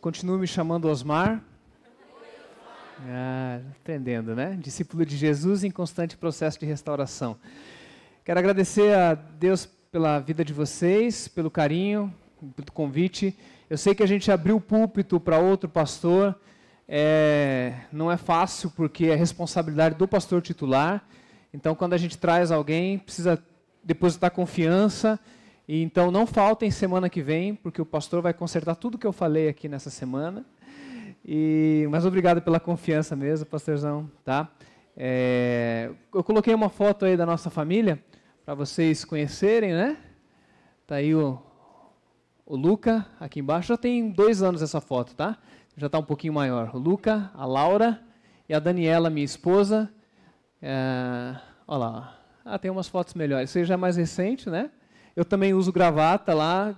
Continuo me chamando Osmar. Aprendendo, né? Discípulo de Jesus em constante processo de restauração. Quero agradecer a Deus pela vida de vocês, pelo carinho, pelo convite. Eu sei que a gente abriu o púlpito para outro pastor. Não é fácil porque é responsabilidade do pastor titular. Então, quando a gente traz alguém, precisa depositar confiança. E então, não faltem semana que vem, porque o pastor vai consertar tudo que eu falei aqui nessa semana. Mas obrigado pela confiança mesmo, pastorzão. Tá? Eu coloquei uma foto aí da nossa família, para vocês conhecerem, né? Tá aí o Luca, aqui embaixo. Já tem 2 anos essa foto, tá? Já está um pouquinho maior. O Luca, a Laura e a Daniela, minha esposa. Olha lá. Tem umas fotos melhores. Isso aí já é mais recente, né? Eu também uso gravata lá.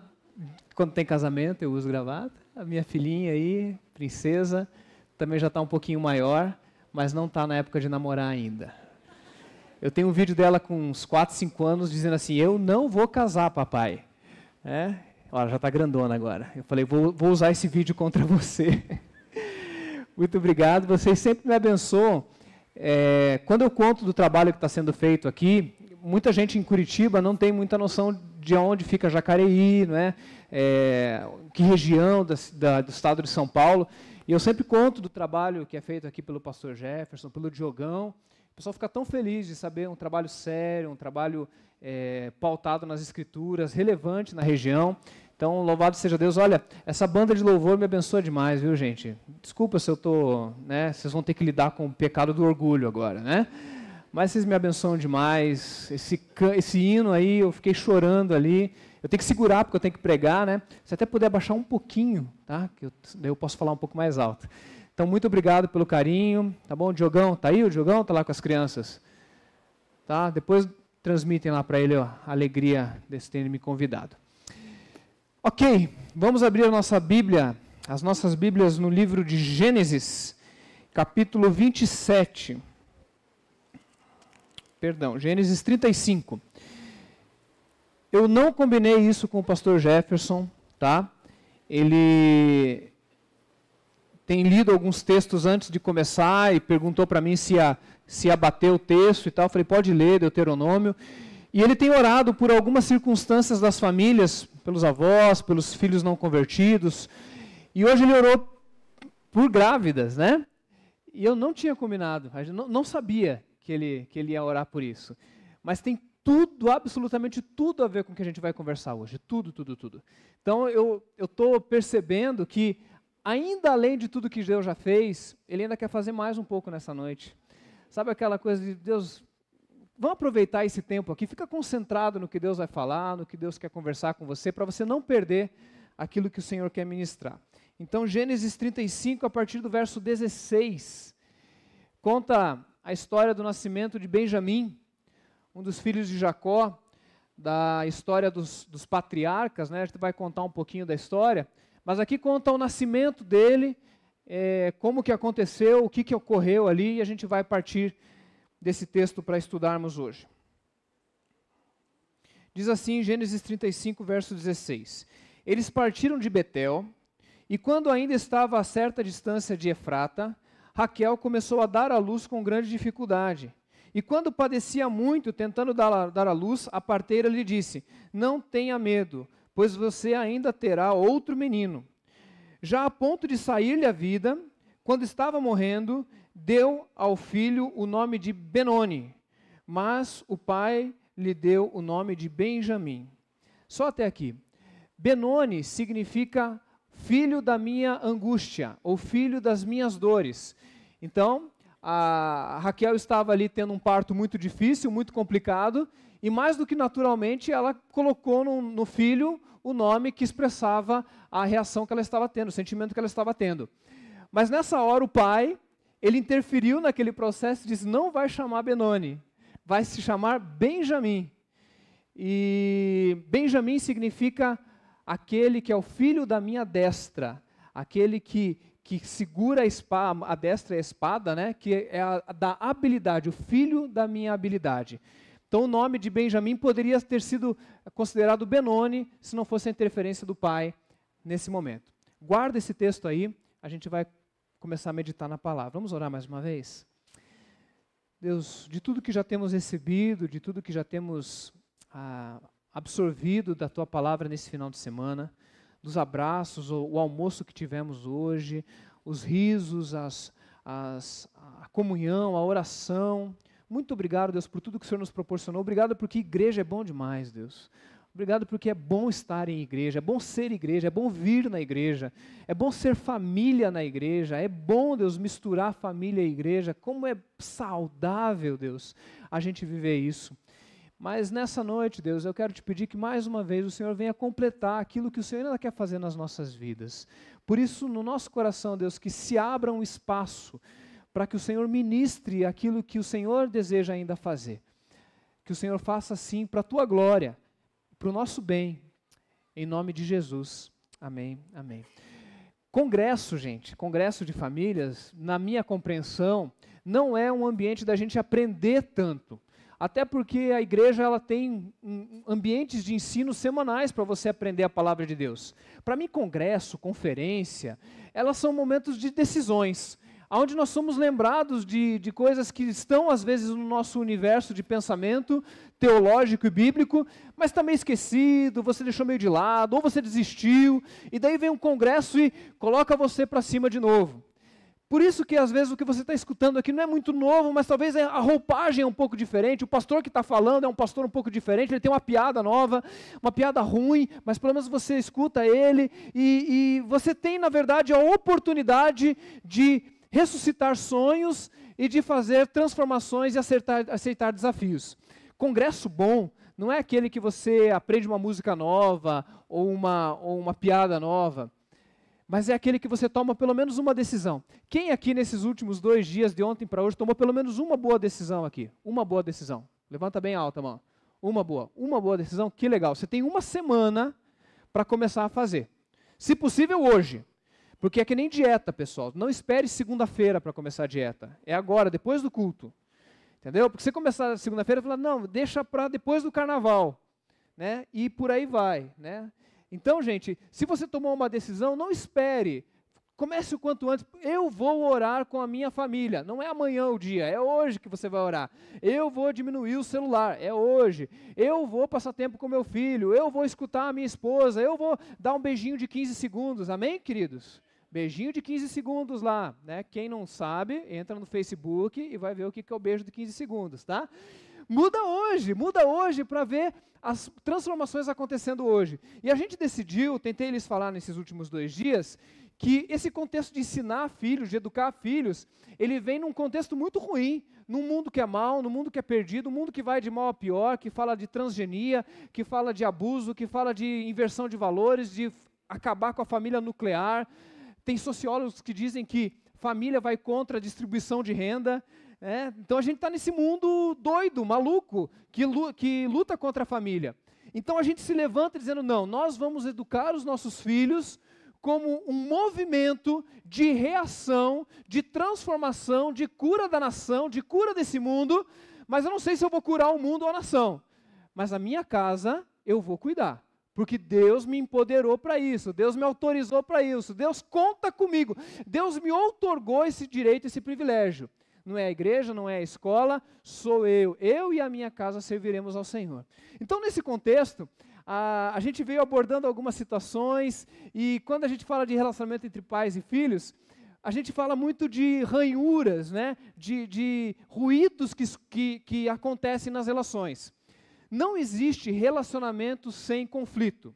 Quando tem casamento, eu uso gravata. A minha filhinha aí, princesa, também já está um pouquinho maior, mas não está na época de namorar ainda. Eu tenho um vídeo dela com uns 4, 5 anos dizendo assim, eu não vou casar, papai. Olha, já está grandona agora. Eu falei, vou usar esse vídeo contra você. Muito obrigado, vocês sempre me abençoam. Quando eu conto do trabalho que está sendo feito aqui, muita gente em Curitiba não tem muita noção de onde fica Jacareí, não é? Que região do estado de São Paulo. E eu sempre conto do trabalho que é feito aqui pelo pastor Jefferson, pelo Diogão. O pessoal fica tão feliz de saber um trabalho sério, um trabalho pautado nas escrituras, relevante na região. Então, louvado seja Deus. Olha, essa banda de louvor me abençoa demais, viu, gente? Desculpa se eu estou... vocês vão ter que lidar com o pecado do orgulho agora, né? Mas vocês me abençoam demais. Esse hino aí, eu fiquei chorando ali. Eu tenho que segurar, porque eu tenho que pregar, né? Se até puder baixar um pouquinho, tá? Daí eu posso falar um pouco mais alto. Então, muito obrigado pelo carinho. Tá bom? O Diogão, tá aí? O Diogão tá lá com as crianças. Tá? Depois transmitem lá para ele a alegria de terem me convidado. Ok, vamos abrir a nossa Bíblia, as nossas Bíblias no livro de Gênesis, capítulo 27. Perdão, Gênesis 35. Eu não combinei isso com o pastor Jefferson, tá? Ele tem lido alguns textos antes de começar e perguntou para mim se ia bater o texto e tal. Eu falei, pode ler, Deuteronômio. E ele tem orado por algumas circunstâncias das famílias, pelos avós, pelos filhos não convertidos. E hoje ele orou por grávidas, né? E eu não tinha combinado, não sabia que ele ia orar por isso. Mas tem tudo, absolutamente tudo a ver com o que a gente vai conversar hoje. Tudo, tudo, tudo. Então, eu estou percebendo que, ainda além de tudo que Deus já fez, Ele ainda quer fazer mais um pouco nessa noite. Sabe aquela coisa de Deus, vamos aproveitar esse tempo aqui, fica concentrado no que Deus vai falar, no que Deus quer conversar com você, para você não perder aquilo que o Senhor quer ministrar. Então, Gênesis 35, a partir do verso 16, conta a história do nascimento de Benjamim, um dos filhos de Jacó, da história dos patriarcas, né? A gente vai contar um pouquinho da história, mas aqui conta o nascimento dele, como que aconteceu, o que ocorreu ali, e a gente vai partir desse texto para estudarmos hoje. Diz assim, Gênesis 35, verso 16. Eles partiram de Betel, e quando ainda estava a certa distância de Efrata, Raquel começou a dar à luz com grande dificuldade. E quando padecia muito, tentando dar à luz, a parteira lhe disse, não tenha medo, pois você ainda terá outro menino. Já a ponto de sair-lhe a vida, quando estava morrendo, deu ao filho o nome de Benoni, mas o pai lhe deu o nome de Benjamim. Só até aqui. Benoni significa filho da minha angústia, ou filho das minhas dores. Então, a Raquel estava ali tendo um parto muito difícil, muito complicado, e mais do que naturalmente, ela colocou no filho o nome que expressava a reação que ela estava tendo, o sentimento que ela estava tendo. Mas nessa hora o pai, ele interferiu naquele processo e disse, não vai chamar Benoni, vai se chamar Benjamim. E Benjamim significa aquele que é o filho da minha destra, aquele que segura a espada, a destra é a espada, né? Que é da habilidade, o filho da minha habilidade. Então o nome de Benjamim poderia ter sido considerado Benoni, se não fosse a interferência do pai nesse momento. Guarda esse texto aí, a gente vai começar a meditar na palavra. Vamos orar mais uma vez? Deus, de tudo que já temos recebido, de tudo que já temos absorvido da Tua palavra nesse final de semana, dos abraços, o almoço que tivemos hoje, os risos, a comunhão, a oração. Muito obrigado, Deus, por tudo que o Senhor nos proporcionou. Obrigado porque igreja é bom demais, Deus. Obrigado porque é bom estar em igreja, é bom ser igreja, é bom vir na igreja, é bom ser família na igreja, é bom, Deus, misturar família e igreja. Como é saudável, Deus, a gente viver isso. Mas nessa noite, Deus, eu quero te pedir que mais uma vez o Senhor venha completar aquilo que o Senhor ainda quer fazer nas nossas vidas. Por isso, no nosso coração, Deus, que se abra um espaço para que o Senhor ministre aquilo que o Senhor deseja ainda fazer. Que o Senhor faça assim para a Tua glória, para o nosso bem, em nome de Jesus. Amém, amém. Congresso, gente, congresso de famílias, na minha compreensão, não é um ambiente da gente aprender tanto. Até porque a igreja ela tem ambientes de ensino semanais para você aprender a palavra de Deus. Para mim, congresso, conferência, elas são momentos de decisões, onde nós somos lembrados de coisas que estão, às vezes, no nosso universo de pensamento teológico e bíblico, mas também esquecido, você deixou meio de lado, ou você desistiu, e daí vem um congresso e coloca você para cima de novo. Por isso que, às vezes, o que você está escutando aqui não é muito novo, mas talvez a roupagem é um pouco diferente, o pastor que está falando é um pastor um pouco diferente, ele tem uma piada nova, uma piada ruim, mas pelo menos você escuta ele, e você tem, na verdade, a oportunidade de ressuscitar sonhos e de fazer transformações e aceitar desafios. Congresso bom não é aquele que você aprende uma música nova ou uma piada nova, mas é aquele que você toma pelo menos uma decisão. Quem aqui nesses últimos 2 dias, de ontem para hoje, tomou pelo menos uma boa decisão aqui? Uma boa decisão. Levanta bem alta, mão. Uma boa decisão, que legal. Você tem uma semana para começar a fazer. Se possível, hoje. Porque é que nem dieta, pessoal. Não espere segunda-feira para começar a dieta. É agora, depois do culto. Entendeu? Porque você começar segunda-feira e falar, não, deixa para depois do carnaval. Né? E por aí vai. Né? Então, gente, se você tomou uma decisão, não espere. Comece o quanto antes. Eu vou orar com a minha família. Não é amanhã o dia, é hoje que você vai orar. Eu vou diminuir o celular, é hoje. Eu vou passar tempo com meu filho. Eu vou escutar a minha esposa. Eu vou dar um beijinho de 15 segundos. Amém, queridos? Beijinho de 15 segundos lá. Né? Quem não sabe, entra no Facebook e vai ver o que é o beijo de 15 segundos, tá? Muda hoje para ver as transformações acontecendo hoje. E a gente decidiu, tentei lhes falar nesses últimos 2 dias, que esse contexto de ensinar filhos, de educar filhos, ele vem num contexto muito ruim, num mundo que é mau, num mundo que é perdido, um mundo que vai de mal a pior, que fala de transgenia, que fala de abuso, que fala de inversão de valores, de acabar com a família nuclear. Tem sociólogos que dizem que família vai contra a distribuição de renda. Então a gente está nesse mundo doido, maluco, que luta contra a família. Então a gente se levanta dizendo, não, nós vamos educar os nossos filhos como um movimento de reação, de transformação, de cura da nação, de cura desse mundo, mas eu não sei se eu vou curar o mundo ou a nação. Mas a minha casa eu vou cuidar. Porque Deus me empoderou para isso, Deus me autorizou para isso, Deus conta comigo, Deus me outorgou esse direito, esse privilégio. Não é a igreja, não é a escola, sou eu. Eu e a minha casa serviremos ao Senhor. Então, nesse contexto, a gente veio abordando algumas situações, e quando a gente fala de relacionamento entre pais e filhos, a gente fala muito de ranhuras, né? de ruídos que acontecem nas relações. Não existe relacionamento sem conflito,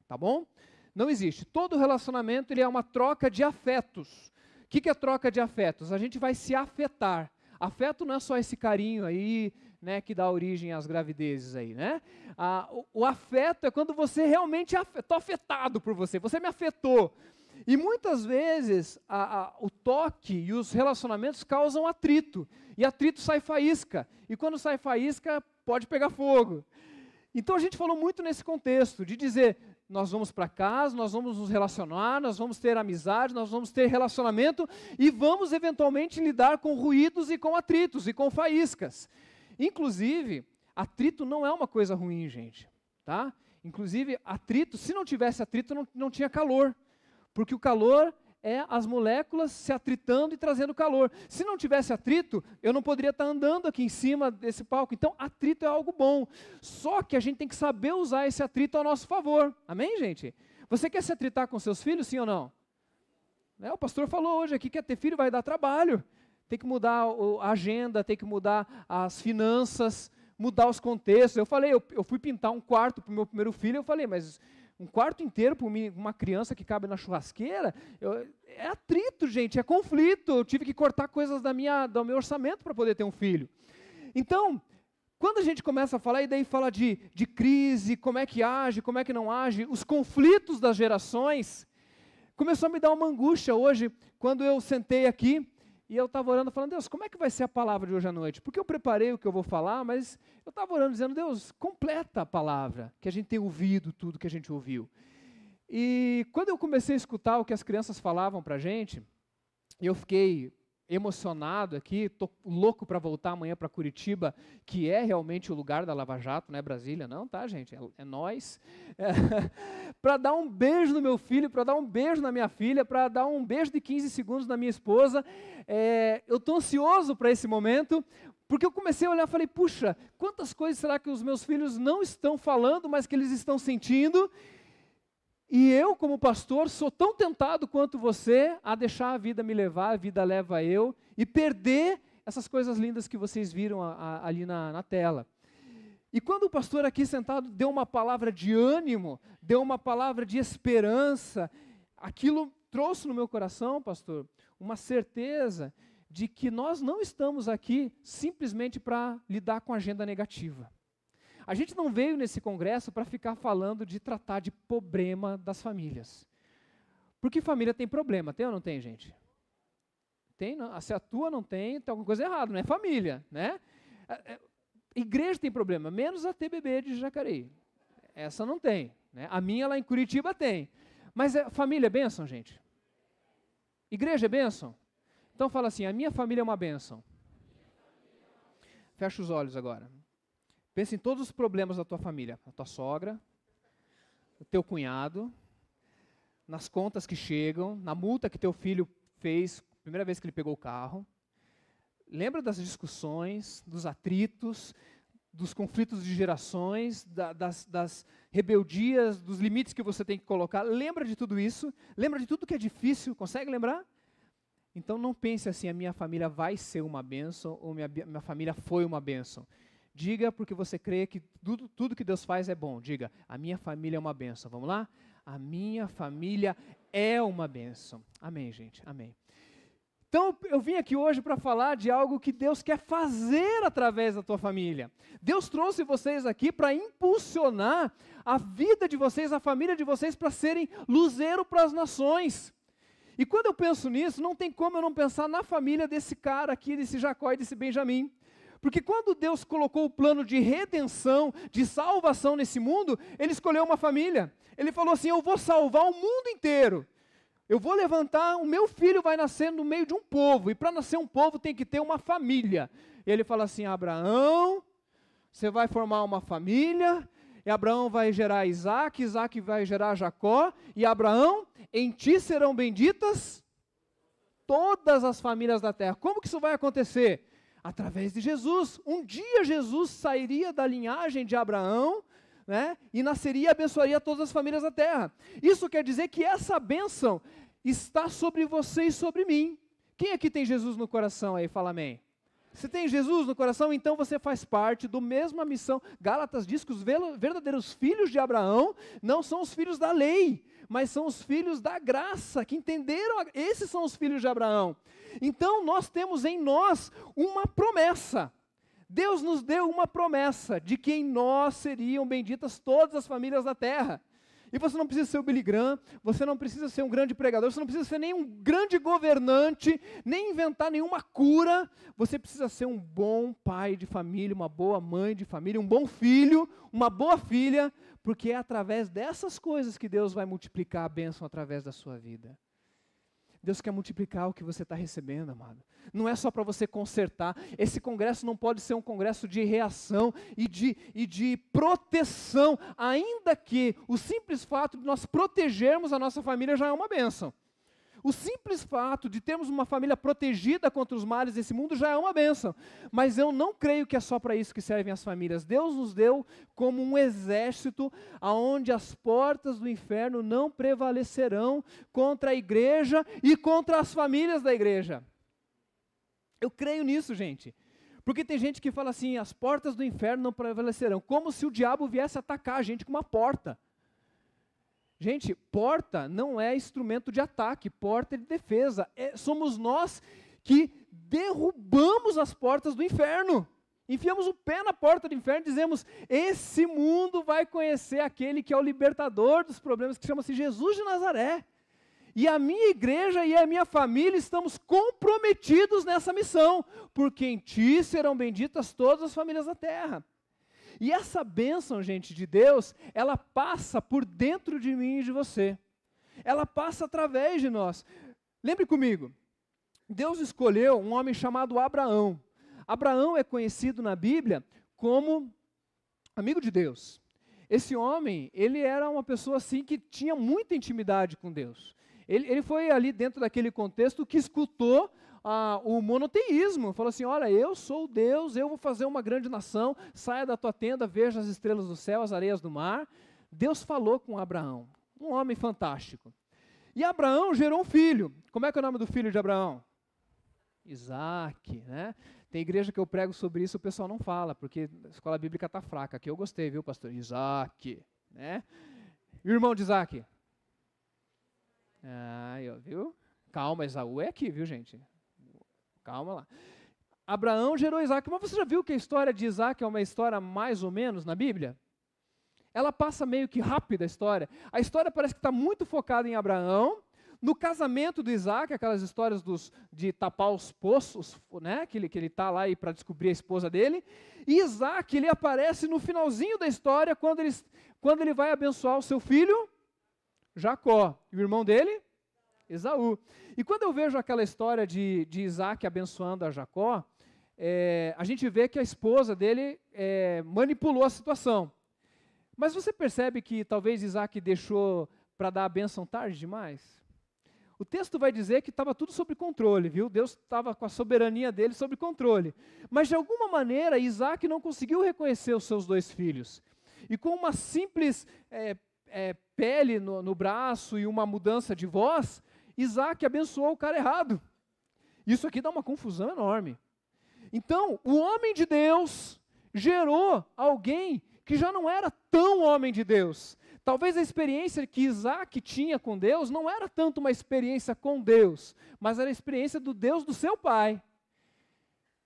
tá bom? Não existe. Todo relacionamento ele é uma troca de afetos. O que é troca de afetos? A gente vai se afetar. Afeto não é só esse carinho aí, né, que dá origem às gravidezes aí, né? O afeto é quando você realmente estou afetado por você, você me afetou. E muitas vezes o toque e os relacionamentos causam atrito. E atrito sai faísca. E quando sai faísca, pode pegar fogo. Então a gente falou muito nesse contexto, de dizer, nós vamos para casa, nós vamos nos relacionar, nós vamos ter amizade, nós vamos ter relacionamento e vamos eventualmente lidar com ruídos e com atritos e com faíscas. Inclusive, atrito não é uma coisa ruim, gente. Tá? Inclusive, atrito, se não tivesse atrito, não tinha calor. Porque o calor é as moléculas se atritando e trazendo calor. Se não tivesse atrito, eu não poderia estar andando aqui em cima desse palco. Então, atrito é algo bom. Só que a gente tem que saber usar esse atrito ao nosso favor. Amém, gente? Você quer se atritar com seus filhos, sim ou não? O pastor falou hoje aqui que ter filho vai dar trabalho. Tem que mudar a agenda, tem que mudar as finanças, mudar os contextos. Eu falei, eu fui pintar um quarto para o meu primeiro filho, eu falei, mas um quarto inteiro para uma criança que cabe na churrasqueira, é atrito, gente, é conflito. Eu tive que cortar coisas do meu orçamento para poder ter um filho. Então, quando a gente começa a falar, e daí fala de crise, como é que age, como é que não age, os conflitos das gerações, começou a me dar uma angústia hoje, quando eu sentei aqui, e eu estava orando, falando, Deus, como é que vai ser a palavra de hoje à noite? Porque eu preparei o que eu vou falar, mas eu estava orando, dizendo, Deus, completa a palavra, que a gente tem ouvido tudo que a gente ouviu. E quando eu comecei a escutar o que as crianças falavam para a gente, eu fiquei emocionado aqui, estou louco para voltar amanhã para Curitiba, que é realmente o lugar da Lava Jato, não é Brasília não, tá, gente? É nós. Para dar um beijo no meu filho, para dar um beijo na minha filha, para dar um beijo de 15 segundos na minha esposa. Eu estou ansioso para esse momento, porque eu comecei a olhar e falei, puxa, quantas coisas será que os meus filhos não estão falando, mas que eles estão sentindo? E eu, como pastor, sou tão tentado quanto você a deixar a vida me levar, a vida leva eu, e perder essas coisas lindas que vocês viram ali na tela. E quando o pastor aqui sentado deu uma palavra de ânimo, deu uma palavra de esperança, aquilo trouxe no meu coração, pastor, uma certeza de que nós não estamos aqui simplesmente para lidar com a agenda negativa. A gente não veio nesse congresso para ficar falando de tratar de problema das famílias. Porque família tem problema, tem ou não tem, gente? Tem, não? Se a tua não tem alguma coisa errada, não é família, né? Igreja tem problema, menos a TBB de Jacareí. Essa não tem, né? A minha lá em Curitiba tem. Mas família é bênção, gente? Igreja é bênção? Então fala assim, a minha família é uma bênção. Fecha os olhos agora. Pensa em todos os problemas da tua família, a tua sogra, o teu cunhado, nas contas que chegam, na multa que teu filho fez, primeira vez que ele pegou o carro. Lembra das discussões, dos atritos, dos conflitos de gerações, das rebeldias, dos limites que você tem que colocar. Lembra de tudo isso? Lembra de tudo que é difícil? Consegue lembrar? Então não pense assim, a minha família vai ser uma bênção ou minha família foi uma bênção. Diga porque você crê que tudo que Deus faz é bom. Diga, a minha família é uma bênção. Vamos lá? A minha família é uma bênção. Amém, gente. Amém. Então, eu vim aqui hoje para falar de algo que Deus quer fazer através da tua família. Deus trouxe vocês aqui para impulsionar a vida de vocês, a família de vocês, para serem luzeiro para as nações. E quando eu penso nisso, não tem como eu não pensar na família desse cara aqui, desse Jacó e desse Benjamim. Porque quando Deus colocou o plano de redenção, de salvação nesse mundo, Ele escolheu uma família. Ele falou assim, eu vou salvar o mundo inteiro. Eu vou levantar, o meu filho vai nascer no meio de um povo. E para nascer um povo tem que ter uma família. E Ele fala assim, Abraão, você vai formar uma família. E Abraão vai gerar Isaac, Isaac vai gerar Jacó. E Abraão, em ti serão benditas todas as famílias da terra. Como que isso vai acontecer? Através de Jesus. Um dia Jesus sairia da linhagem de Abraão, né, e nasceria e abençoaria todas as famílias da terra. Isso quer dizer que essa bênção está sobre você e sobre mim. Quem aqui tem Jesus no coração aí? Fala amém. Se tem Jesus no coração, então você faz parte da mesma missão. Gálatas diz que os verdadeiros filhos de Abraão não são os filhos da lei, mas são os filhos da graça, que entenderam, esses são os filhos de Abraão. Então nós temos em nós uma promessa. Deus nos deu uma promessa de que em nós seriam benditas todas as famílias da terra. E você não precisa ser o Billy Graham, você não precisa ser um grande pregador, você não precisa ser nenhum grande governante, nem inventar nenhuma cura. Você precisa ser um bom pai de família, uma boa mãe de família, um bom filho, uma boa filha, porque é através dessas coisas que Deus vai multiplicar a bênção através da sua vida. Deus quer multiplicar o que você está recebendo, amado. Não é só para você consertar. Esse congresso não pode ser um congresso de reação e de proteção, ainda que o simples fato de nós protegermos a nossa família já é uma bênção. O simples fato de termos uma família protegida contra os males desse mundo já é uma bênção. Mas eu não creio que é só para isso que servem as famílias. Deus nos deu como um exército aonde as portas do inferno não prevalecerão contra a igreja e contra as famílias da igreja. Eu creio nisso, gente. Porque tem gente que fala assim, as portas do inferno não prevalecerão, como se o diabo viesse atacar a gente com uma porta. Gente, porta não é instrumento de ataque, porta é de defesa. Somos nós que derrubamos as portas do inferno. Enfiamos o pé na porta do inferno e dizemos, esse mundo vai conhecer aquele que é o libertador dos problemas, que chama-se Jesus de Nazaré. E a minha igreja e a minha família estamos comprometidos nessa missão, porque em ti serão benditas todas as famílias da terra. E essa bênção, gente, de Deus, ela passa por dentro de mim e de você. Ela passa através de nós. Lembre comigo, Deus escolheu um homem chamado Abraão. Abraão é conhecido na Bíblia como amigo de Deus. Esse homem, ele era uma pessoa assim que tinha muita intimidade com Deus. Ele foi ali dentro daquele contexto que escutou o monoteísmo, falou assim, olha, eu sou Deus, eu vou fazer uma grande nação, saia da tua tenda, veja as estrelas do céu, as areias do mar. Deus falou com Abraão, um homem fantástico. E Abraão gerou um filho. Como é que é o nome do filho de Abraão? Isaac, né? Tem igreja que eu prego sobre isso, o pessoal não fala, porque a escola bíblica está fraca. Aqui eu gostei, viu, pastor? Isaac, né? E o irmão de Isaac? Viu? Calma, Esaú é aqui, viu, gente? Calma lá. Abraão gerou Isaac, mas você já viu que a história de Isaac é uma história mais ou menos na Bíblia? Ela passa meio que rápida a história. A história parece que está muito focada em Abraão, no casamento do Isaac, aquelas histórias de tapar os poços, né, que ele está lá para descobrir a esposa dele. E Isaac, ele aparece no finalzinho da história, quando ele vai abençoar o seu filho, Jacó, e o irmão dele, Esaú. E quando eu vejo aquela história de Isaac abençoando a Jacó, a gente vê que a esposa dele manipulou a situação. Mas você percebe que talvez Isaac deixou para dar a bênção tarde demais? O texto vai dizer que estava tudo sob controle, viu? Deus estava com a soberania dele sob controle. Mas de alguma maneira Isaac não conseguiu reconhecer os seus dois filhos. E com uma simples pele no braço e uma mudança de voz, Isaac abençoou o cara errado. Isso aqui dá uma confusão enorme. Então, o homem de Deus gerou alguém que já não era tão homem de Deus. Talvez a experiência que Isaac tinha com Deus não era tanto uma experiência com Deus, mas era a experiência do Deus do seu pai.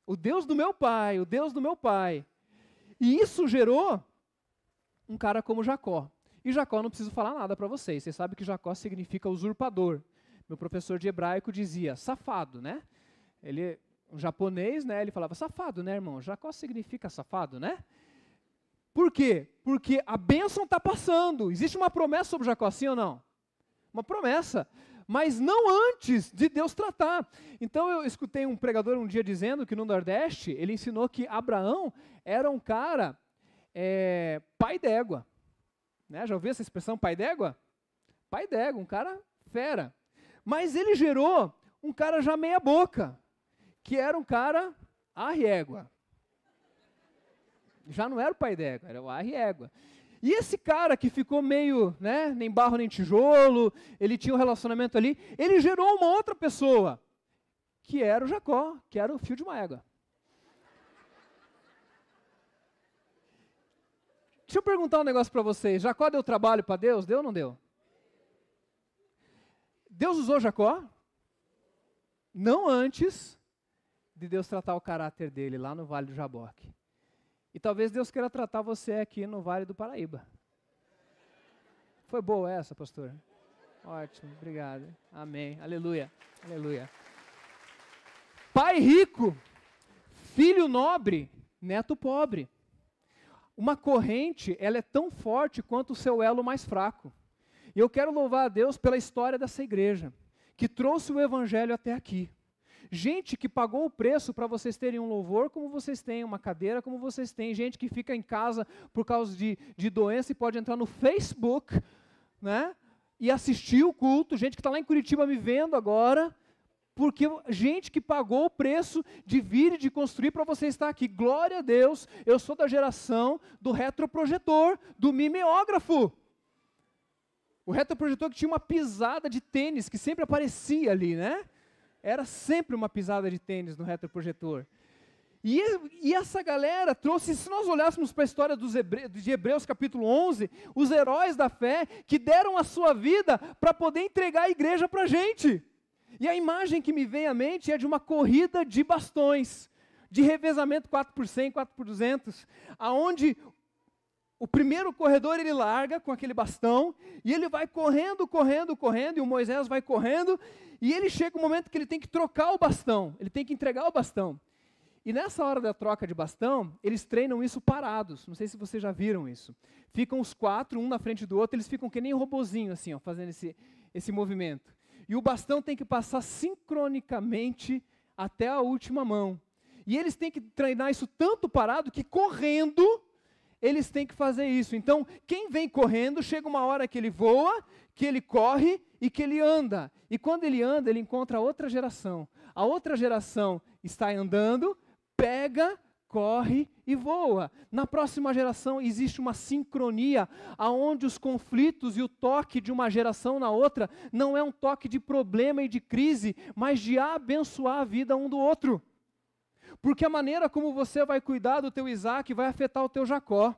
O Deus do meu pai, o Deus do meu pai. E isso gerou um cara como Jacó. E Jacó, não preciso falar nada para vocês. Vocês sabem que Jacó significa usurpador. Meu professor de hebraico dizia safado, né? Ele, um japonês, né? Ele falava safado, né, irmão? Jacó significa safado, né? Por quê? Porque a bênção está passando. Existe uma promessa sobre Jacó, sim ou não? Uma promessa. Mas não antes de Deus tratar. Então eu escutei um pregador um dia dizendo que no Nordeste, ele ensinou que Abraão era um cara pai d'égua. Né? Já ouviu essa expressão, pai d'égua? Pai d'égua, um cara fera. Mas ele gerou um cara já meia boca, que era um cara arriégua. Já não era o pai d'égua, era o arriégua. E esse cara que ficou meio, né, nem barro nem tijolo, ele tinha um relacionamento ali, ele gerou uma outra pessoa, que era o Jacó, que era o filho de uma égua. Deixa eu perguntar um negócio para vocês. Jacó deu trabalho para Deus? Deu ou não deu? Deus usou Jacó? Não antes de Deus tratar o caráter dele lá no Vale do Jaboque. E talvez Deus queira tratar você aqui no Vale do Paraíba. Foi boa essa, pastor? Ótimo, obrigado. Amém. Aleluia. Aleluia. Pai rico, filho nobre, neto pobre. Uma corrente, ela é tão forte quanto o seu elo mais fraco. E eu quero louvar a Deus pela história dessa igreja, que trouxe o evangelho até aqui. Gente que pagou o preço para vocês terem um louvor como vocês têm, uma cadeira como vocês têm, gente que fica em casa por causa de doença e pode entrar no Facebook, né, e assistir o culto, gente que está lá em Curitiba me vendo agora, porque gente que pagou o preço de vir e de construir para você estar aqui. Glória a Deus, eu sou da geração do retroprojetor, do mimeógrafo. O retroprojetor que tinha uma pisada de tênis que sempre aparecia ali, né? Era sempre uma pisada de tênis no retroprojetor. E essa galera trouxe, se nós olhássemos para a história de Hebreus capítulo 11, os heróis da fé que deram a sua vida para poder entregar a igreja para a gente. E a imagem que me vem à mente é de uma corrida de bastões, de revezamento 4x100, 4x200, aonde o primeiro corredor ele larga com aquele bastão, e ele vai correndo, correndo, correndo, e o Moisés vai correndo, e ele chega um momento que ele tem que trocar o bastão, ele tem que entregar o bastão. E nessa hora da troca de bastão, eles treinam isso parados, não sei se vocês já viram isso. Ficam os 4, um na frente do outro, eles ficam que nem robozinho assim, ó, fazendo esse movimento. E o bastão tem que passar sincronicamente até a última mão. E eles têm que treinar isso tanto parado que correndo eles têm que fazer isso. Então, quem vem correndo, chega uma hora que ele voa, que ele corre e que ele anda. E quando ele anda, ele encontra outra geração. A outra geração está andando, pega, corre e voa. Na próxima geração existe uma sincronia, aonde os conflitos e o toque de uma geração na outra não é um toque de problema e de crise, mas de abençoar a vida um do outro. Porque a maneira como você vai cuidar do teu Isaac vai afetar o teu Jacó.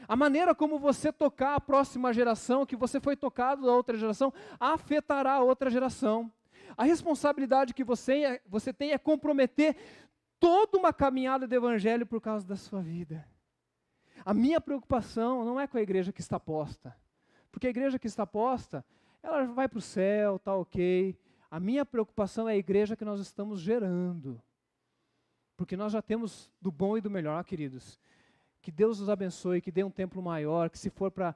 A maneira como você tocar a próxima geração, que você foi tocado da outra geração, afetará a outra geração. A responsabilidade que você tem é comprometer toda uma caminhada do evangelho por causa da sua vida. A minha preocupação não é com a igreja que está posta, porque a igreja que está posta, ela vai para o céu, está ok. A minha preocupação é a igreja que nós estamos gerando, porque nós já temos do bom e do melhor, queridos. Que Deus os abençoe, que dê um templo maior, que se for para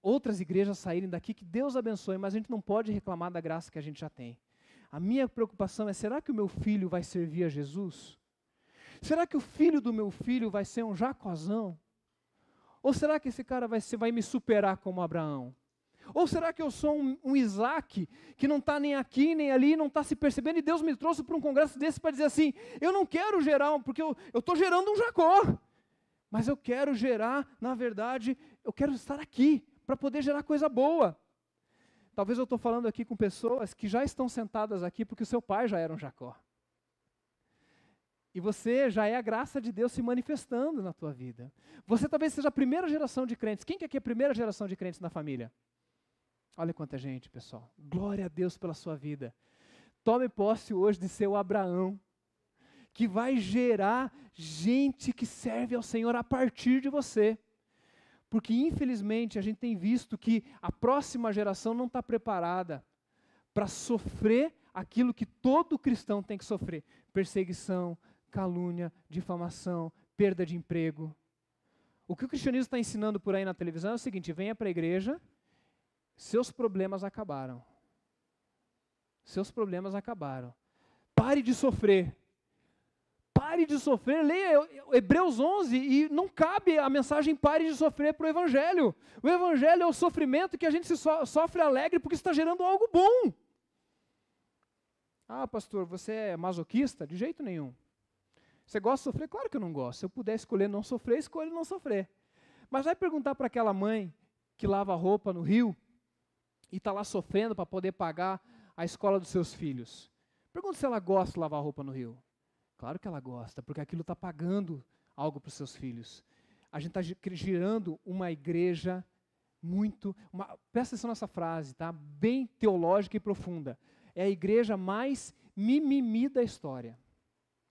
outras igrejas saírem daqui, que Deus abençoe, mas a gente não pode reclamar da graça que a gente já tem. A minha preocupação é, será que o meu filho vai servir a Jesus? Será que o filho do meu filho vai ser um Jacozão? Ou será que esse cara vai me superar como Abraão? Ou será que eu sou um Isaac que não está nem aqui nem ali, não está se percebendo, e Deus me trouxe para um congresso desse para dizer assim, eu não quero gerar, porque eu estou gerando um Jacó, mas eu quero gerar, na verdade, eu quero estar aqui para poder gerar coisa boa. Talvez eu estou falando aqui com pessoas que já estão sentadas aqui porque o seu pai já era um Jacó. E você já é a graça de Deus se manifestando na tua vida. Você talvez seja a primeira geração de crentes. Quem que aqui é a primeira geração de crentes na família? Olha quanta gente, pessoal. Glória a Deus pela sua vida. Tome posse hoje de ser o Abraão, que vai gerar gente que serve ao Senhor a partir de você. Porque, infelizmente, a gente tem visto que a próxima geração não está preparada para sofrer aquilo que todo cristão tem que sofrer. Perseguição, calúnia, difamação, perda de emprego. O que o cristianismo está ensinando por aí na televisão é o seguinte, venha para a igreja, seus problemas acabaram. Seus problemas acabaram. Pare de sofrer. Pare de sofrer, leia Hebreus 11 e não cabe a mensagem pare de sofrer para o Evangelho. O Evangelho é o sofrimento que a gente sofre alegre porque está gerando algo bom. Ah, pastor, você é masoquista? De jeito nenhum. Você gosta de sofrer? Claro que eu não gosto. Se eu puder escolher não sofrer, escolho não sofrer. Mas vai perguntar para aquela mãe que lava roupa no rio e está lá sofrendo para poder pagar a escola dos seus filhos. Pergunta se ela gosta de lavar roupa no rio. Claro que ela gosta, porque aquilo está pagando algo para os seus filhos. A gente está girando uma igreja presta atenção nessa frase, tá? Bem teológica e profunda. É a igreja mais mimimi da história.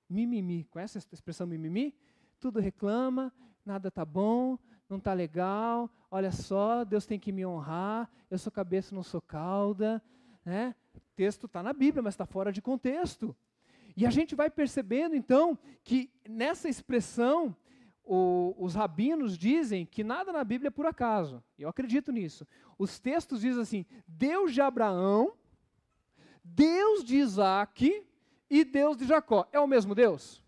Mimimi, conhece a expressão mimimi? Tudo reclama, nada está bom, não está legal, olha só, Deus tem que me honrar, eu sou cabeça, não sou cauda. Né? O texto está na Bíblia, mas está fora de contexto. E a gente vai percebendo, então, que nessa expressão, os rabinos dizem que nada na Bíblia é por acaso. Eu acredito nisso. Os textos dizem assim, Deus de Abraão, Deus de Isaac e Deus de Jacó. É o mesmo Deus?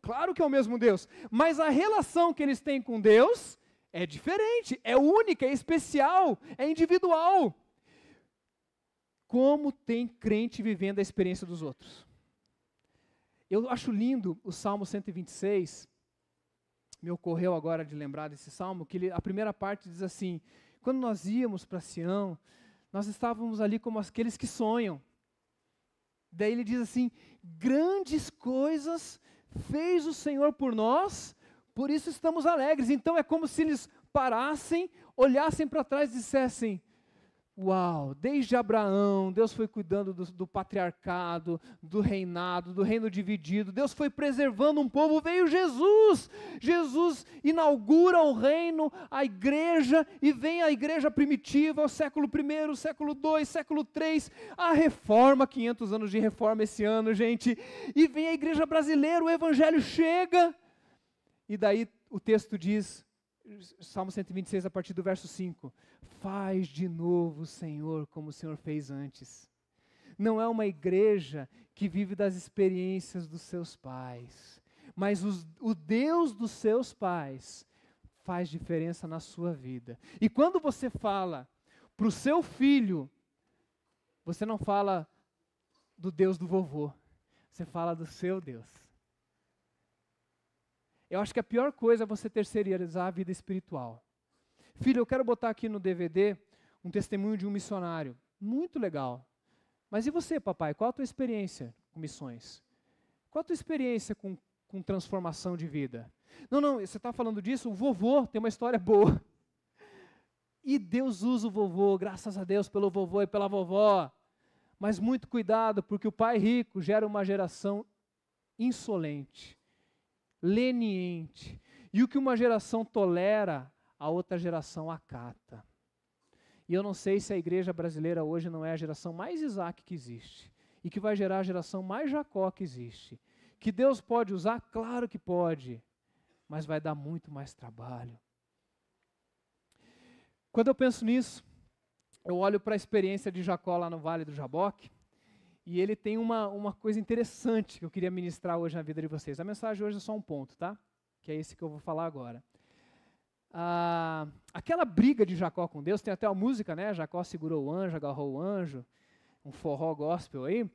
Claro que é o mesmo Deus, mas a relação que eles têm com Deus é diferente, é única, é especial, é individual. Como tem crente vivendo a experiência dos outros? Eu acho lindo o Salmo 126, me ocorreu agora de lembrar desse Salmo, que a primeira parte diz assim, quando nós íamos para Sião, nós estávamos ali como aqueles que sonham. Daí ele diz assim, grandes coisas fez o Senhor por nós, por isso estamos alegres. Então é como se eles parassem, olhassem para trás e dissessem, uau, desde Abraão, Deus foi cuidando do patriarcado, do reinado, do reino dividido, Deus foi preservando um povo, veio Jesus, Jesus inaugura o reino, a igreja, e vem a igreja primitiva, o século I, século II, século III, a reforma, 500 anos de reforma esse ano, gente, e vem a igreja brasileira, o evangelho chega, e daí o texto diz, Salmo 126, a partir do verso 5. Faz de novo, Senhor, como o Senhor fez antes. Não é uma igreja que vive das experiências dos seus pais, mas o Deus dos seus pais faz diferença na sua vida. E quando você fala para o seu filho, você não fala do Deus do vovô, você fala do seu Deus. Eu acho que a pior coisa é você terceirizar a vida espiritual. Filho, eu quero botar aqui no DVD um testemunho de um missionário. Muito legal. Mas e você, papai? Qual a tua experiência com missões? Qual a tua experiência com transformação de vida? Não, você está falando disso? O vovô tem uma história boa. E Deus usa o vovô, graças a Deus pelo vovô e pela vovó. Mas muito cuidado, porque o pai rico gera uma geração insolente, leniente, e o que uma geração tolera, a outra geração acata. E eu não sei se a igreja brasileira hoje não é a geração mais Isaac que existe, e que vai gerar a geração mais Jacó que existe. Que Deus pode usar? Claro que pode, mas vai dar muito mais trabalho. Quando eu penso nisso, eu olho para a experiência de Jacó lá no Vale do Jaboque, e ele tem uma coisa interessante que eu queria ministrar hoje na vida de vocês. A mensagem hoje é só um ponto, tá? Que é esse que eu vou falar agora. Aquela briga de Jacó com Deus, tem até a música, né? Jacó segurou o anjo, agarrou o anjo, um forró gospel aí.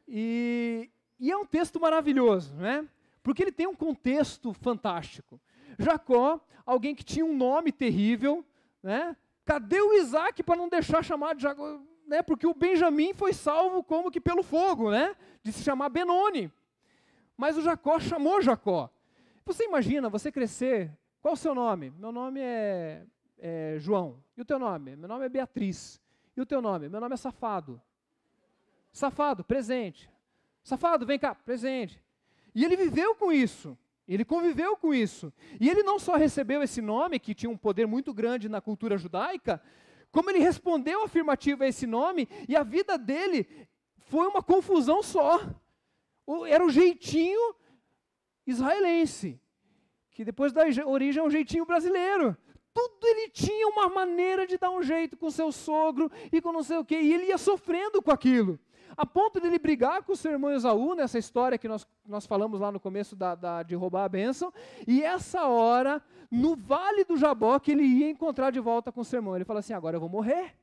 E é um texto maravilhoso, né? Porque ele tem um contexto fantástico. Jacó, alguém que tinha um nome terrível, né? Cadê o Isaac para não deixar chamar de Jacó? Né, porque o Benjamim foi salvo como que pelo fogo, né, de se chamar Benoni. Mas o Jacó chamou Jacó. Você imagina, você crescer, qual o seu nome? Meu nome é João. E o teu nome? Meu nome é Beatriz. E o teu nome? Meu nome é Safado. Safado, presente. Safado, vem cá, presente. E ele viveu com isso. Ele conviveu com isso. E ele não só recebeu esse nome, que tinha um poder muito grande na cultura judaica, como ele respondeu afirmativo a esse nome, e a vida dele foi uma confusão só. Era o jeitinho israelense, que depois da origem é um jeitinho brasileiro. Tudo ele tinha uma maneira de dar um jeito com seu sogro e com não sei o quê, e ele ia sofrendo com aquilo. A ponto de ele brigar com o seu irmão Esaú, nessa história que nós falamos lá no começo de roubar a bênção, e essa hora, no Vale do Jaboque, ele ia encontrar de volta com o seu irmão. Ele fala assim, agora eu vou morrer,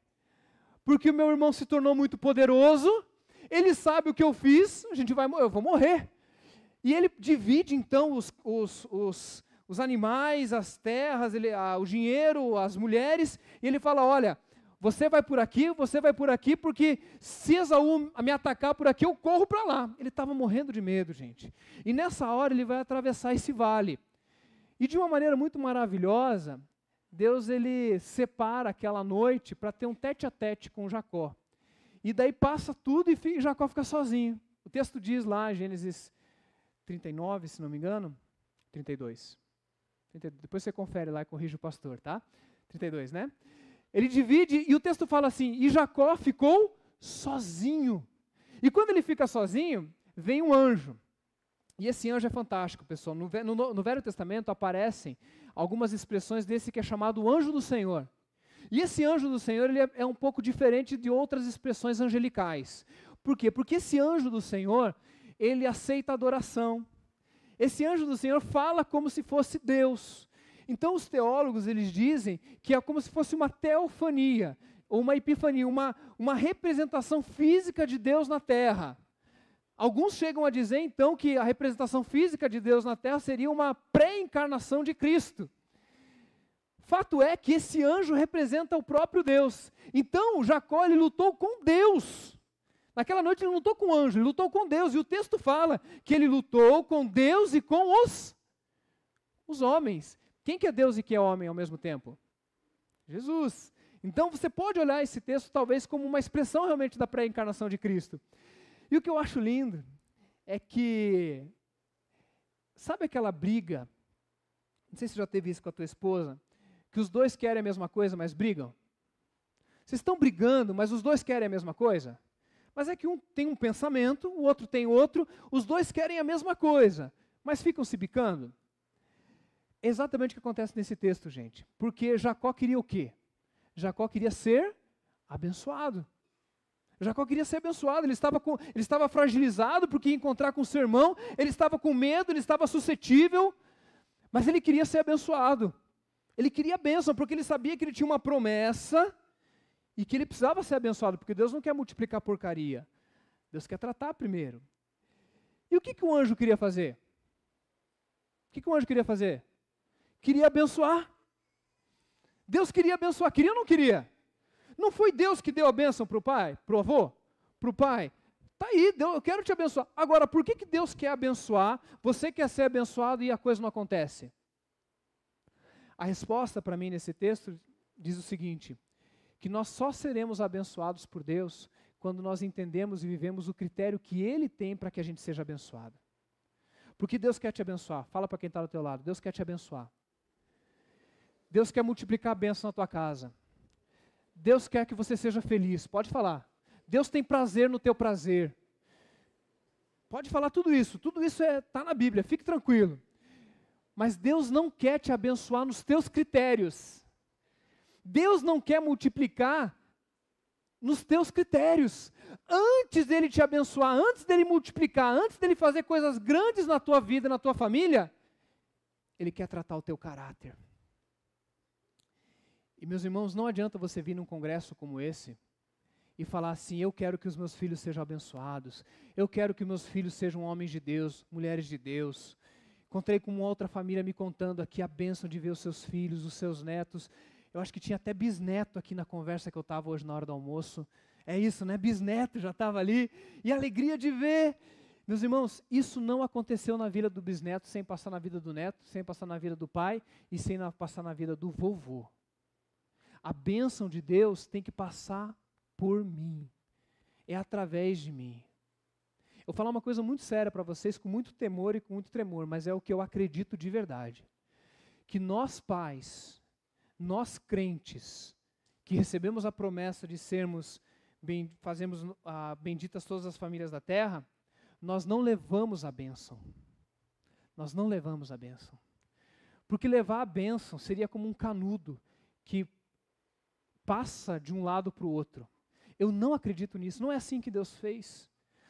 porque o meu irmão se tornou muito poderoso, ele sabe o que eu fiz, eu vou morrer. E ele divide então os animais, as terras, o dinheiro, as mulheres, e ele fala, olha, você vai por aqui, porque se Esaú me atacar por aqui, eu corro para lá. Ele estava morrendo de medo, gente. E nessa hora ele vai atravessar esse vale. E de uma maneira muito maravilhosa, Deus ele separa aquela noite para ter um tete-a-tete com Jacó. E daí passa tudo e Jacó fica sozinho. O texto diz lá, Gênesis 39, se não me engano, 32. Depois você confere lá e corrige o pastor, tá? 32, né? Ele divide e o texto fala assim, e Jacó ficou sozinho. E quando ele fica sozinho, vem um anjo. E esse anjo é fantástico, pessoal. No Velho Testamento aparecem algumas expressões desse que é chamado anjo do Senhor. E esse anjo do Senhor ele é um pouco diferente de outras expressões angelicais. Por quê? Porque esse anjo do Senhor, ele aceita adoração. Esse anjo do Senhor fala como se fosse Deus. Então os teólogos, eles dizem que é como se fosse uma teofania, ou uma epifania, uma representação física de Deus na terra. Alguns chegam a dizer, então, que a representação física de Deus na terra seria uma pré-encarnação de Cristo. Fato é que esse anjo representa o próprio Deus. Então, Jacó, ele lutou com Deus. Naquela noite ele não lutou com o anjo, ele lutou com Deus. E o texto fala que ele lutou com Deus e com os homens. Quem que é Deus e que é homem ao mesmo tempo? Jesus. Então você pode olhar esse texto talvez como uma expressão realmente da pré-encarnação de Cristo. E o que eu acho lindo é que, sabe aquela briga, não sei se você já teve isso com a tua esposa, que os dois querem a mesma coisa, mas brigam? Vocês estão brigando, mas os dois querem a mesma coisa? Mas é que um tem um pensamento, o outro tem outro, os dois querem a mesma coisa, mas ficam se bicando? É exatamente o que acontece nesse texto, gente. Porque Jacó queria o quê? Jacó queria ser abençoado. Jacó queria ser abençoado, ele estava fragilizado porque ia encontrar com seu irmão, ele estava com medo, ele estava suscetível, mas ele queria ser abençoado. Ele queria a bênção, porque ele sabia que ele tinha uma promessa e que ele precisava ser abençoado, porque Deus não quer multiplicar porcaria. Deus quer tratar primeiro. E o que o anjo queria fazer? O que o anjo queria fazer? Queria abençoar. Deus queria abençoar, queria ou não queria? Não foi Deus que deu a bênção para o pai, para o avô, para o pai? Está aí, Deus, eu quero te abençoar. Agora, por que Deus quer abençoar, você quer ser abençoado e a coisa não acontece? A resposta para mim nesse texto diz o seguinte, que nós só seremos abençoados por Deus quando nós entendemos e vivemos o critério que Ele tem para que a gente seja abençoado. Porque Deus quer te abençoar. Fala para quem está do teu lado, Deus quer te abençoar. Deus quer multiplicar a bênção na tua casa. Deus quer que você seja feliz. Pode falar. Deus tem prazer no teu prazer. Pode falar tudo isso está na Bíblia, fique tranquilo. Mas Deus não quer te abençoar nos teus critérios. Deus não quer multiplicar nos teus critérios. Antes dele te abençoar, antes dele multiplicar, antes dele fazer coisas grandes na tua vida, na tua família, Ele quer tratar o teu caráter. E meus irmãos, não adianta você vir num congresso como esse e falar assim, eu quero que os meus filhos sejam abençoados, eu quero que meus filhos sejam homens de Deus, mulheres de Deus. Encontrei com uma outra família me contando aqui a bênção de ver os seus filhos, os seus netos. Eu acho que tinha até bisneto aqui na conversa que eu estava hoje na hora do almoço. É isso, né? Bisneto já estava ali. E a alegria de ver. Meus irmãos, isso não aconteceu na vida do bisneto sem passar na vida do neto, sem passar na vida do pai e sem passar na vida do vovô. A bênção de Deus tem que passar por mim. É através de mim. Eu vou falar uma coisa muito séria para vocês, com muito temor e com muito tremor, mas é o que eu acredito de verdade. Que nós pais, nós crentes, que recebemos a promessa de sermos, fazemos benditas todas as famílias da terra, nós não levamos a bênção. Nós não levamos a bênção. Porque levar a bênção seria como um canudo que passa de um lado para o outro. Eu não acredito nisso, não é assim que Deus fez.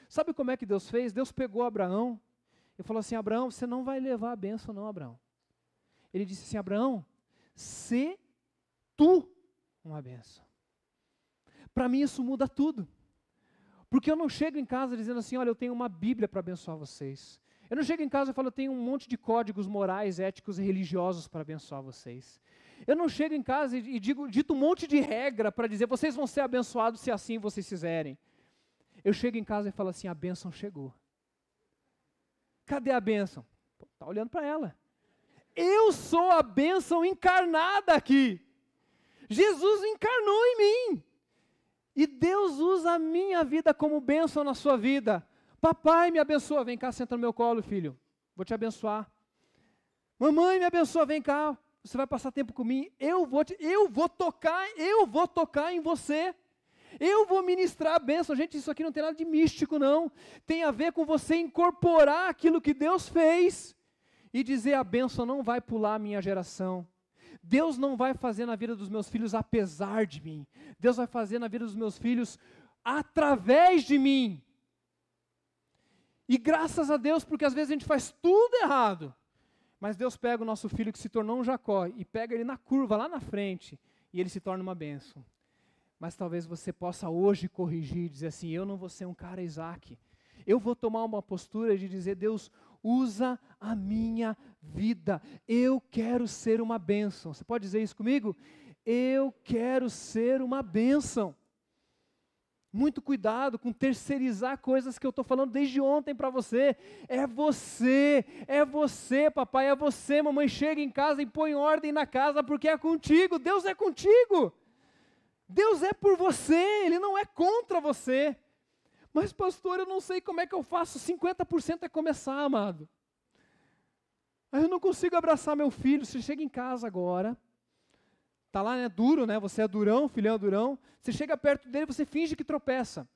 Sabe como é que Deus fez? Deus pegou Abraão e falou assim, Abraão, você não vai levar a bênção não, Abraão. Ele disse assim, Abraão, sê tu uma bênção. Para mim isso muda tudo. Porque eu não chego em casa dizendo assim, olha, eu tenho uma Bíblia para abençoar vocês. Eu não chego em casa e falo, eu tenho um monte de códigos morais, éticos e religiosos para abençoar vocês. Eu não chego em casa e dito um monte de regra para dizer, vocês vão ser abençoados se assim vocês fizerem. Eu chego em casa e falo assim, a bênção chegou. Cadê a bênção? Está olhando para ela. Eu sou a bênção encarnada aqui. Jesus encarnou em mim. E Deus usa a minha vida como bênção na sua vida. Papai, me abençoa. Vem cá, senta no meu colo, filho. Vou te abençoar. Mamãe, me abençoa. Vem cá. Você vai passar tempo comigo. Eu vou tocar em você. Eu vou ministrar a bênção. Gente, isso aqui não tem nada de místico, não. Tem a ver com você incorporar aquilo que Deus fez e dizer a bênção não vai pular a minha geração. Deus não vai fazer na vida dos meus filhos apesar de mim. Deus vai fazer na vida dos meus filhos através de mim. E graças a Deus, porque às vezes a gente faz tudo errado. Mas Deus pega o nosso filho que se tornou um Jacó e pega ele na curva, lá na frente, e ele se torna uma bênção. Mas talvez você possa hoje corrigir e dizer assim, eu não vou ser um cara Isaac. Eu vou tomar uma postura de dizer, Deus, usa a minha vida. Eu quero ser uma bênção. Você pode dizer isso comigo? Eu quero ser uma bênção. Muito cuidado com terceirizar coisas que eu estou falando desde ontem para você. É você, papai, é você, mamãe. Chega em casa e põe ordem na casa porque é contigo. Deus é contigo. Deus é por você, Ele não é contra você. Mas pastor, eu não sei como é que eu faço. 50% é começar, amado. Aí eu não consigo abraçar meu filho. Você chega em casa agora. Está lá, né, duro, né? Você é durão, filhão é durão. Você chega perto dele, você finge que tropeça.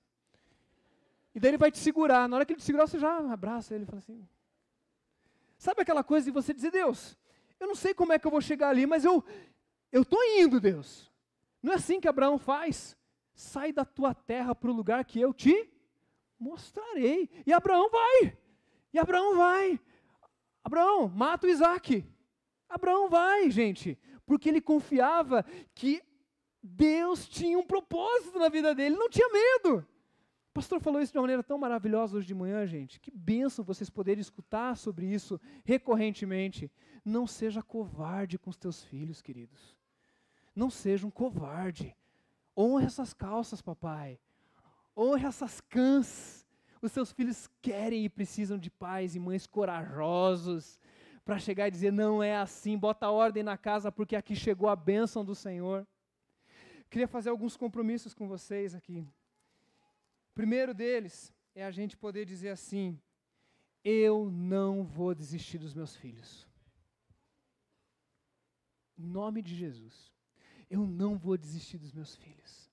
E daí ele vai te segurar. Na hora que ele te segurar, você já abraça ele e fala assim. Sabe aquela coisa de você dizer, Deus, eu não sei como é que eu vou chegar ali, mas eu estou indo, Deus. Não é assim que Abraão faz. Sai da tua terra para o lugar que eu te mostrarei. E Abraão vai. Abraão, mata o Isaac. Abraão vai, gente. Porque ele confiava que Deus tinha um propósito na vida dele, ele não tinha medo. O pastor falou isso de uma maneira tão maravilhosa hoje de manhã, gente. Que bênção vocês poderem escutar sobre isso recorrentemente. Não seja covarde com os teus filhos, queridos. Não seja um covarde. Honre essas calças, papai. Honre essas cãs. Os seus filhos querem e precisam de pais e mães corajosos, para chegar e dizer, não é assim, bota ordem na casa, porque aqui chegou a bênção do Senhor. Queria fazer alguns compromissos com vocês aqui. O primeiro deles é a gente poder dizer assim, eu não vou desistir dos meus filhos. Em nome de Jesus, eu não vou desistir dos meus filhos.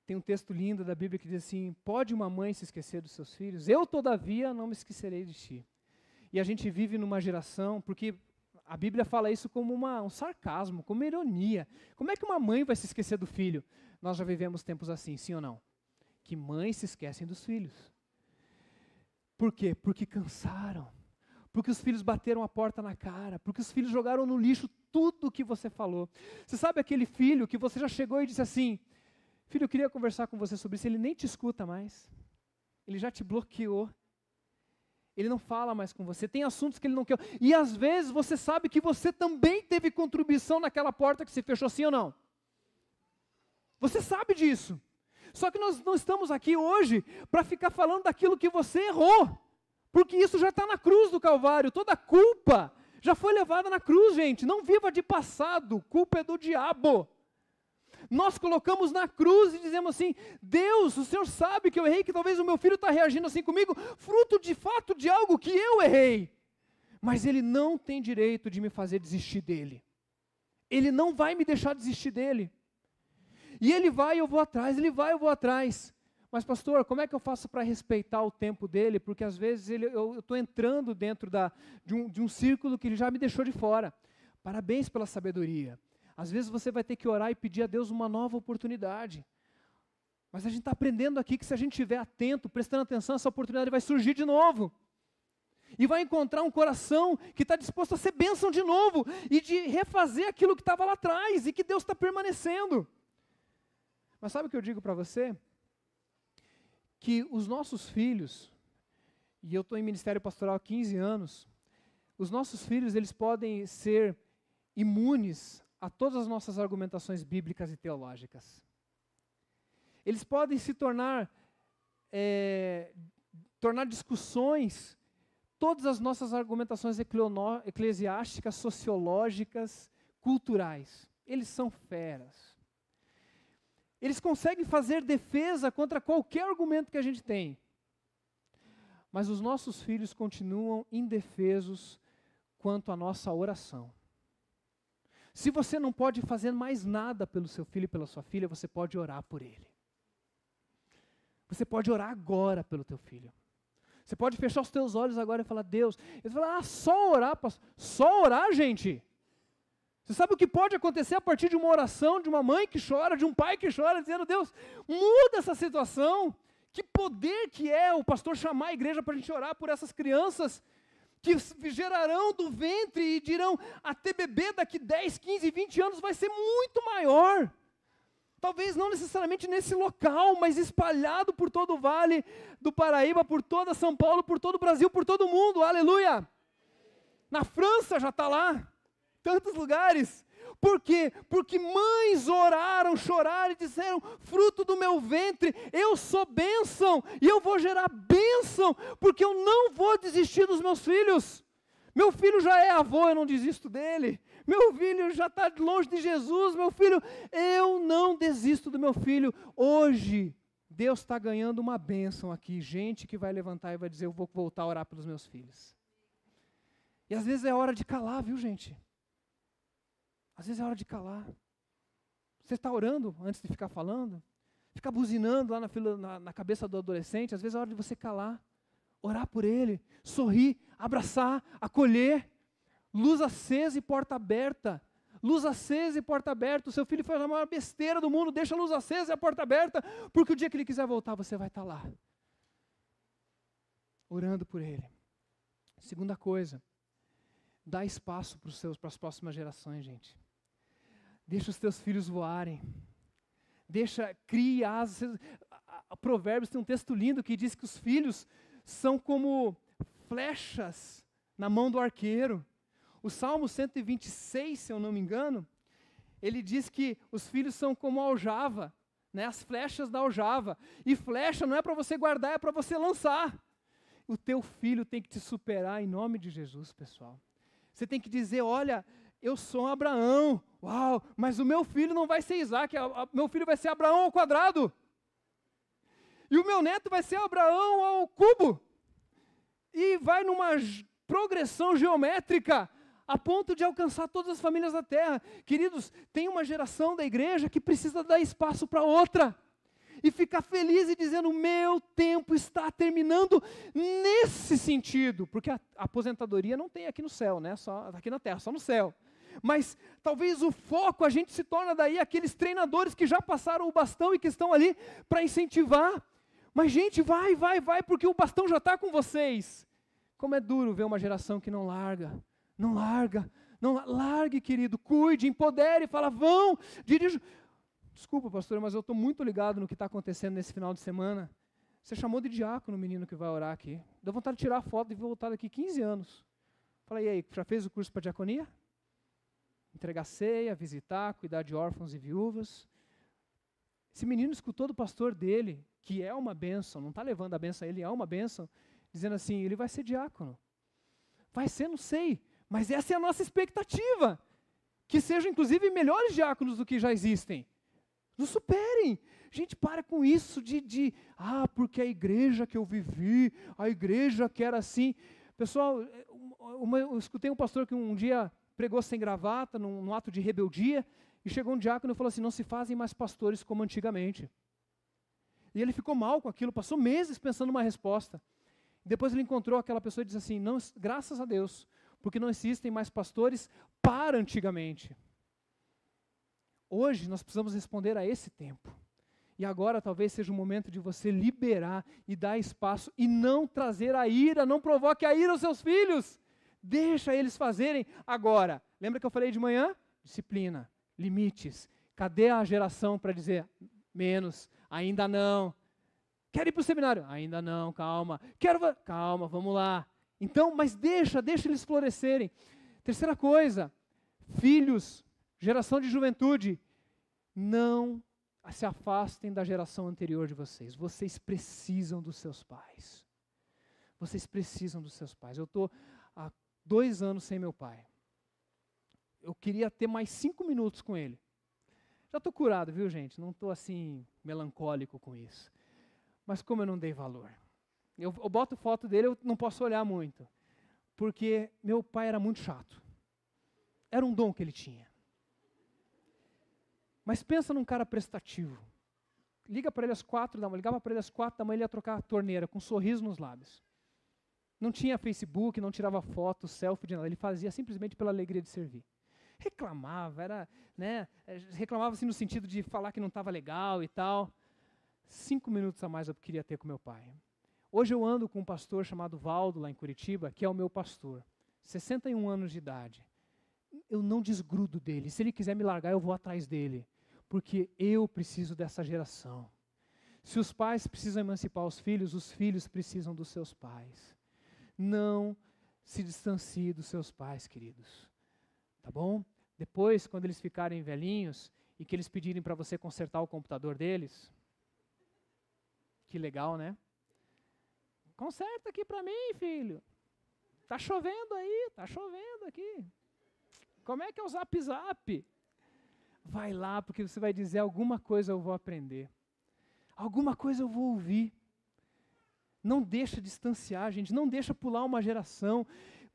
Tem um texto lindo da Bíblia que diz assim, pode uma mãe se esquecer dos seus filhos? Eu, todavia, não me esquecerei de ti. E a gente vive numa geração, porque a Bíblia fala isso como um sarcasmo, como uma ironia. Como é que uma mãe vai se esquecer do filho? Nós já vivemos tempos assim, sim ou não? Que mães se esquecem dos filhos. Por quê? Porque cansaram. Porque os filhos bateram a porta na cara. Porque os filhos jogaram no lixo tudo o que você falou. Você sabe aquele filho que você já chegou e disse assim, filho, eu queria conversar com você sobre isso. Ele nem te escuta mais. Ele já te bloqueou. Ele não fala mais com você. Tem assuntos que ele não quer. E às vezes você sabe que você também teve contribuição naquela porta que se fechou, sim ou não? Você sabe disso. Só que nós não estamos aqui hoje para ficar falando daquilo que você errou. Porque isso já está na cruz do Calvário. Toda a culpa já foi levada na cruz, gente. Não viva de passado. Culpa é do diabo. Nós colocamos na cruz e dizemos assim, Deus, o Senhor sabe que eu errei, que talvez o meu filho está reagindo assim comigo, fruto de fato de algo que eu errei. Mas Ele não tem direito de me fazer desistir dEle. Ele não vai me deixar desistir dEle. E Ele vai, eu vou atrás, Ele vai, eu vou atrás. Mas pastor, como é que eu faço para respeitar o tempo dEle? Porque às vezes eu estou entrando dentro de um círculo que Ele já me deixou de fora. Parabéns pela sabedoria. Às vezes você vai ter que orar e pedir a Deus uma nova oportunidade. Mas a gente está aprendendo aqui que se a gente estiver atento, prestando atenção, essa oportunidade vai surgir de novo. E vai encontrar um coração que está disposto a ser bênção de novo. E de refazer aquilo que estava lá atrás e que Deus está permanecendo. Mas sabe o que eu digo para você? Que os nossos filhos, e eu estou em ministério pastoral há 15 anos, os nossos filhos eles podem ser imunes a todas as nossas argumentações bíblicas e teológicas. Eles podem se tornar discussões, todas as nossas argumentações eclesiásticas, sociológicas, culturais. Eles são feras. Eles conseguem fazer defesa contra qualquer argumento que a gente tem. Mas os nossos filhos continuam indefesos quanto à nossa oração. Se você não pode fazer mais nada pelo seu filho e pela sua filha, você pode orar por ele. Você pode orar agora pelo teu filho. Você pode fechar os teus olhos agora e falar, Deus. Ele fala, só orar, pastor. Só orar, gente. Você sabe o que pode acontecer a partir de uma oração, de uma mãe que chora, de um pai que chora, dizendo, Deus, muda essa situação. Que poder que é o pastor chamar a igreja para a gente orar por essas crianças que gerarão do ventre e dirão, até bebê daqui 10, 15, 20 anos vai ser muito maior. Talvez não necessariamente nesse local, mas espalhado por todo o Vale do Paraíba, por toda São Paulo, por todo o Brasil, por todo o mundo, aleluia! Na França já está lá, tantos lugares. Por quê? Porque mães oraram, choraram e disseram, fruto do meu ventre, eu sou bênção, e eu vou gerar bênção, porque eu não vou desistir dos meus filhos. Meu filho já é avô, eu não desisto dele. Meu filho já está longe de Jesus, meu filho, eu não desisto do meu filho. Hoje, Deus está ganhando uma bênção aqui, gente que vai levantar e vai dizer, eu vou voltar a orar pelos meus filhos. E às vezes é hora de calar, viu, gente? Às vezes é hora de calar. Você está orando antes de ficar falando? Ficar buzinando lá na cabeça do adolescente, às vezes é hora de você calar. Orar por ele, sorrir, abraçar, acolher. Luz acesa e porta aberta. Luz acesa e porta aberta. O seu filho faz a maior besteira do mundo, deixa a luz acesa e a porta aberta, porque o dia que ele quiser voltar, você vai estar lá. Orando por ele. Segunda coisa, dá espaço para as próximas gerações, gente. Deixa os teus filhos voarem. Crie asas. Provérbios tem um texto lindo que diz que os filhos são como flechas na mão do arqueiro. O Salmo 126, se eu não me engano, ele diz que os filhos são como a aljava, né, as flechas da aljava. E flecha não é para você guardar, é para você lançar. O teu filho tem que te superar em nome de Jesus, pessoal. Você tem que dizer, olha, eu sou Abraão, uau, mas o meu filho não vai ser Isaac, meu filho vai ser Abraão ao quadrado. E o meu neto vai ser Abraão ao cubo. E vai numa progressão geométrica, a ponto de alcançar todas as famílias da terra. Queridos, tem uma geração da igreja que precisa dar espaço para outra. E ficar feliz e dizendo, meu tempo está terminando nesse sentido. Porque a aposentadoria não tem aqui no céu, né? Só aqui na terra, só no céu. Mas talvez o foco, a gente se torna daí aqueles treinadores que já passaram o bastão e que estão ali para incentivar. Mas gente, vai, porque o bastão já está com vocês. Como é duro ver uma geração que não larga. Não largue, querido, cuide, empodere, fala, vão, dirija. Desculpa, pastor, mas eu estou muito ligado no que está acontecendo nesse final de semana. Você chamou de diácono o menino que vai orar aqui. Deu vontade de tirar a foto e voltar daqui 15 anos. Fala, e aí, já fez o curso para diaconia? Entregar ceia, visitar, cuidar de órfãos e viúvas. Esse menino escutou do pastor dele, que é uma bênção, não está levando a bênção a ele, é uma bênção, dizendo assim, ele vai ser diácono. Vai ser, não sei, mas essa é a nossa expectativa. Que sejam, inclusive, melhores diáconos do que já existem. Nos superem. Gente, para com isso porque a igreja que eu vivi, a igreja que era assim. Pessoal, eu escutei um pastor que um dia pregou sem gravata, num ato de rebeldia, e chegou um diácono e falou assim, não se fazem mais pastores como antigamente. E ele ficou mal com aquilo, passou meses pensando numa resposta. Depois ele encontrou aquela pessoa e disse assim, não, graças a Deus, porque não existem mais pastores para antigamente. Hoje nós precisamos responder a esse tempo. E agora talvez seja o momento de você liberar e dar espaço e não trazer a ira, não provoque a ira aos seus filhos. Deixa eles fazerem agora. Lembra que eu falei de manhã? Disciplina, limites. Cadê a geração para dizer menos, ainda não? Quer ir para o seminário? Ainda não, calma. Calma, vamos lá. Então, mas deixa eles florescerem. Terceira coisa, filhos, geração de juventude, não se afastem da geração anterior de vocês. Vocês precisam dos seus pais. Vocês precisam dos seus pais. Eu estou há 2 anos sem meu pai. Eu queria ter mais 5 minutos com ele. Já estou curado, viu, gente? Não estou assim, melancólico com isso. Mas como eu não dei valor. Eu boto foto dele, eu não posso olhar muito. Porque meu pai era muito chato. Era um dom que ele tinha. Mas pensa num cara prestativo. Ligava para ele às 4 da manhã, ele ia trocar a torneira, com um sorriso nos lábios. Não tinha Facebook, não tirava foto, selfie, de nada. Ele fazia simplesmente pela alegria de servir. Reclamava, reclamava assim no sentido de falar que não estava legal e tal. 5 minutos a mais eu queria ter com meu pai. Hoje eu ando com um pastor chamado Valdo, lá em Curitiba, que é o meu pastor. 61 anos de idade. Eu não desgrudo dele. Se ele quiser me largar, eu vou atrás dele. Porque eu preciso dessa geração. Se os pais precisam emancipar os filhos precisam dos seus pais. Não se distancie dos seus pais, queridos. Tá bom? Depois, quando eles ficarem velhinhos e que eles pedirem para você consertar o computador deles, que legal, né? Conserta aqui para mim, filho. Tá chovendo aí, tá chovendo aqui. Como é que é o Zap Zap? Vai lá, porque você vai dizer alguma coisa eu vou aprender. Alguma coisa eu vou ouvir. Não deixa distanciar, gente. Não deixa pular uma geração.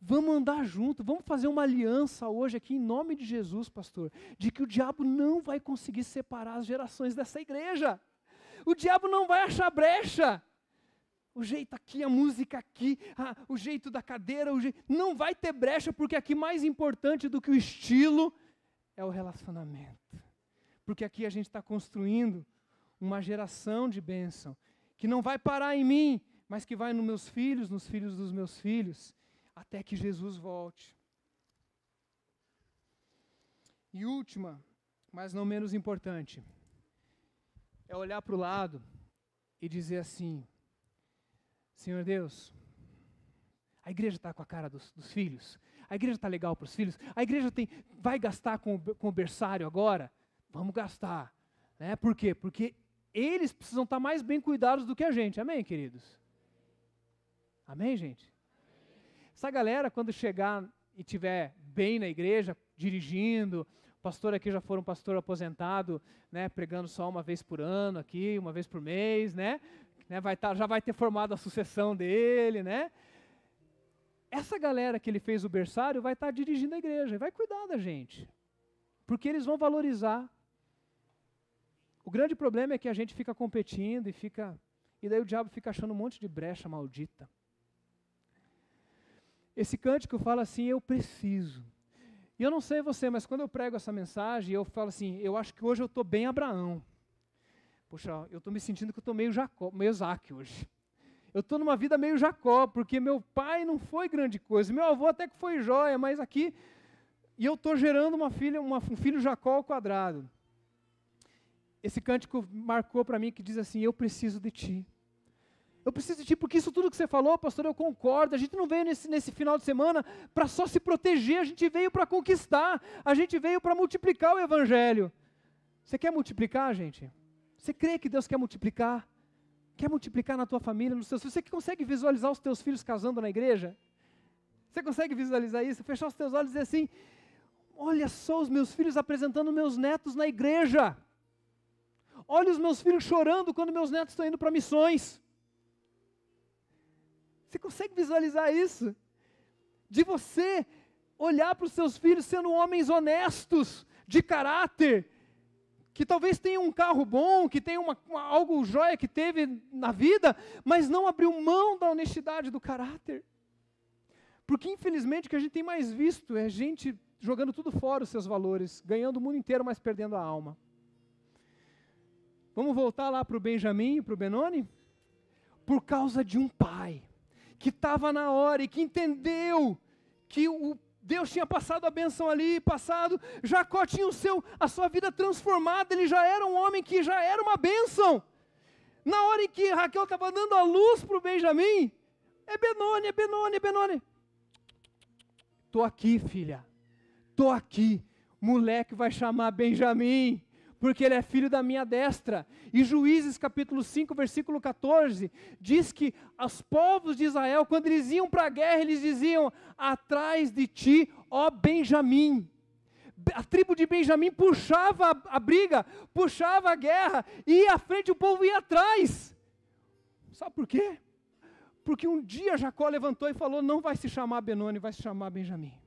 Vamos andar junto. Vamos fazer uma aliança hoje aqui, em nome de Jesus, pastor. De que o diabo não vai conseguir separar as gerações dessa igreja. O diabo não vai achar brecha. O jeito aqui, a música aqui, o jeito da cadeira, não vai ter brecha, porque aqui mais importante do que o estilo é o relacionamento. Porque aqui a gente está construindo uma geração de bênção, que não vai parar em mim, mas que vai nos meus filhos, nos filhos dos meus filhos, até que Jesus volte. E última, mas não menos importante, é olhar para o lado e dizer assim: Senhor Deus, a igreja está com a cara dos filhos, a igreja está legal para os filhos, a igreja vai gastar com o berçário agora? Vamos gastar. Né? Por quê? Porque eles precisam estar mais bem cuidados do que a gente. Amém, queridos? Amém, gente? Essa galera, quando chegar e estiver bem na igreja, dirigindo, o pastor aqui já for um pastor aposentado, né, pregando só uma vez por ano aqui, uma vez por mês, né? Já vai ter formado a sucessão dele, né? Essa galera que ele fez o berçário vai estar dirigindo a igreja, vai cuidar da gente, porque eles vão valorizar. O grande problema é que a gente fica competindo e daí o diabo fica achando um monte de brecha maldita. Esse cântico fala assim: eu preciso. E eu não sei você, mas quando eu prego essa mensagem, eu falo assim: eu acho que hoje eu estou bem Abraão. Poxa, eu estou me sentindo que eu estou meio Isaac hoje. Eu estou numa vida meio Jacó, porque meu pai não foi grande coisa, meu avô até que foi joia, mas aqui... E eu estou gerando um filho Jacó ao quadrado. Esse cântico marcou para mim, que diz assim: eu preciso de ti. Eu preciso de ti, porque isso tudo que você falou, pastor, eu concordo. A gente não veio nesse final de semana para só se proteger, a gente veio para conquistar, a gente veio para multiplicar o evangelho. Você quer multiplicar, gente? Você crê que Deus quer multiplicar? Quer multiplicar na tua família, nos teus filhos? Você consegue visualizar os teus filhos casando na igreja? Você consegue visualizar isso? Fechar os teus olhos e dizer assim: olha só os meus filhos apresentando meus netos na igreja. Olha os meus filhos chorando quando meus netos estão indo para missões. Você consegue visualizar isso? De você olhar para os seus filhos sendo homens honestos, de caráter, que talvez tenha um carro bom, que tenha algo jóia que teve na vida, mas não abriu mão da honestidade do caráter. Porque infelizmente o que a gente tem mais visto é gente jogando tudo fora os seus valores, ganhando o mundo inteiro, mas perdendo a alma. Vamos voltar lá para o Benjamim e para o Benoni? Por causa de um pai que estava na hora e que entendeu que Deus tinha passado a bênção ali, Jacó tinha a sua vida transformada, ele já era um homem que já era uma bênção. Na hora em que Raquel estava dando a luz para o Benjamim, é Benoni. Estou aqui, filha, estou aqui, moleque vai chamar Benjamim, porque ele é filho da minha destra. E Juízes capítulo 5, versículo 14, diz que os povos de Israel, quando eles iam para a guerra, eles diziam: atrás de ti, ó Benjamim. A tribo de Benjamim puxava a briga, puxava a guerra, ia à frente, o povo ia atrás. Sabe por quê? Porque um dia Jacó levantou e falou: não vai se chamar Benoni, vai se chamar Benjamim.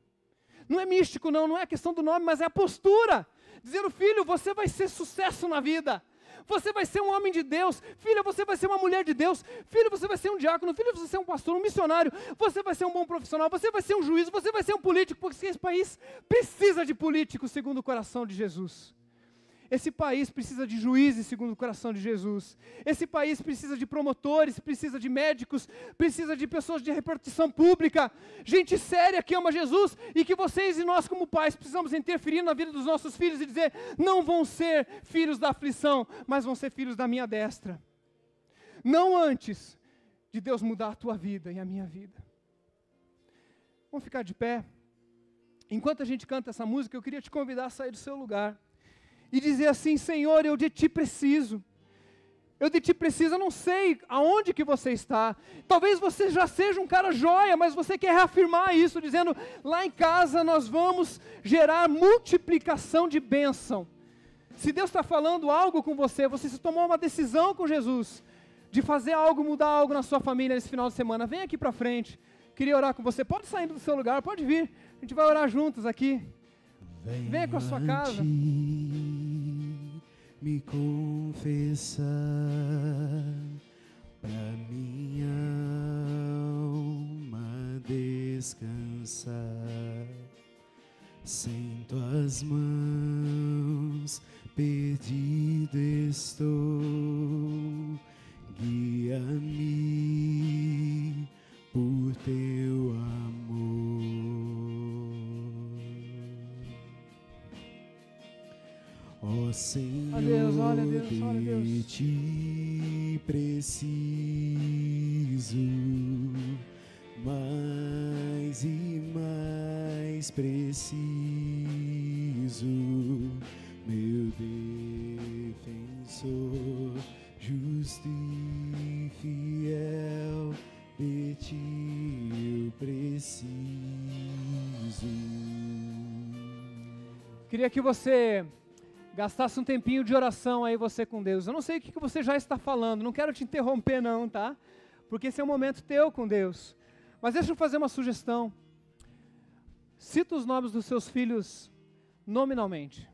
Não é místico não é questão do nome, mas é a postura. Dizendo: filho, você vai ser sucesso na vida. Você vai ser um homem de Deus. Filha, você vai ser uma mulher de Deus. Filho, você vai ser um diácono. Filho, você vai ser um pastor, um missionário. Você vai ser um bom profissional. Você vai ser um juiz. Você vai ser um político. Porque esse país precisa de políticos segundo o coração de Jesus. Esse país precisa de juízes segundo o coração de Jesus. Esse país precisa de promotores, precisa de médicos, precisa de pessoas de repartição pública, gente séria que ama Jesus, e que vocês e nós como pais precisamos interferir na vida dos nossos filhos e dizer, não vão ser filhos da aflição, mas vão ser filhos da minha destra. Não antes de Deus mudar a tua vida e a minha vida. Vamos ficar de pé? Enquanto a gente canta essa música, eu queria te convidar a sair do seu lugar e dizer assim, Senhor, eu de Ti preciso. Eu de Ti preciso, eu não sei aonde que você está. Talvez você já seja um cara joia, mas você quer reafirmar isso, dizendo, lá em casa nós vamos gerar multiplicação de bênção. Se Deus está falando algo com você, você se tomou uma decisão com Jesus, de fazer algo, mudar algo na sua família nesse final de semana, vem aqui para frente. Queria orar com você, pode sair do seu lugar, pode vir. A gente vai orar juntos aqui. Venha com a sua casa. Me confessar, pra minha alma descansar. Sem tuas mãos perdido estou. Guia-me por teu amor. Ó Senhor, olha Deus. de Ti preciso, mais e mais preciso, meu defensor, justo e fiel, de Ti eu preciso. Queria que você gastasse um tempinho de oração aí você com Deus. Eu não sei o que você já está falando, não quero te interromper não, tá? Porque esse é um momento teu com Deus. Mas deixa eu fazer uma sugestão. Cita os nomes dos seus filhos nominalmente.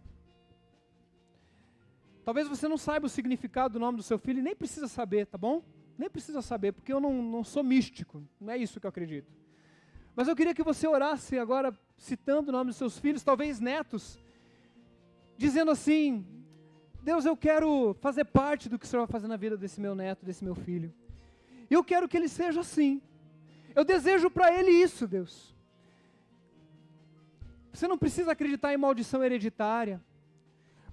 Talvez você não saiba o significado do nome do seu filho e nem precisa saber, tá bom? Nem precisa saber, porque eu não sou místico, não é isso que eu acredito. Mas eu queria que você orasse agora, citando o nome dos seus filhos, talvez netos, dizendo assim, Deus, eu quero fazer parte do que o Senhor vai fazer na vida desse meu neto, desse meu filho. Eu quero que ele seja assim. Eu desejo para ele isso, Deus. Você não precisa acreditar em maldição hereditária,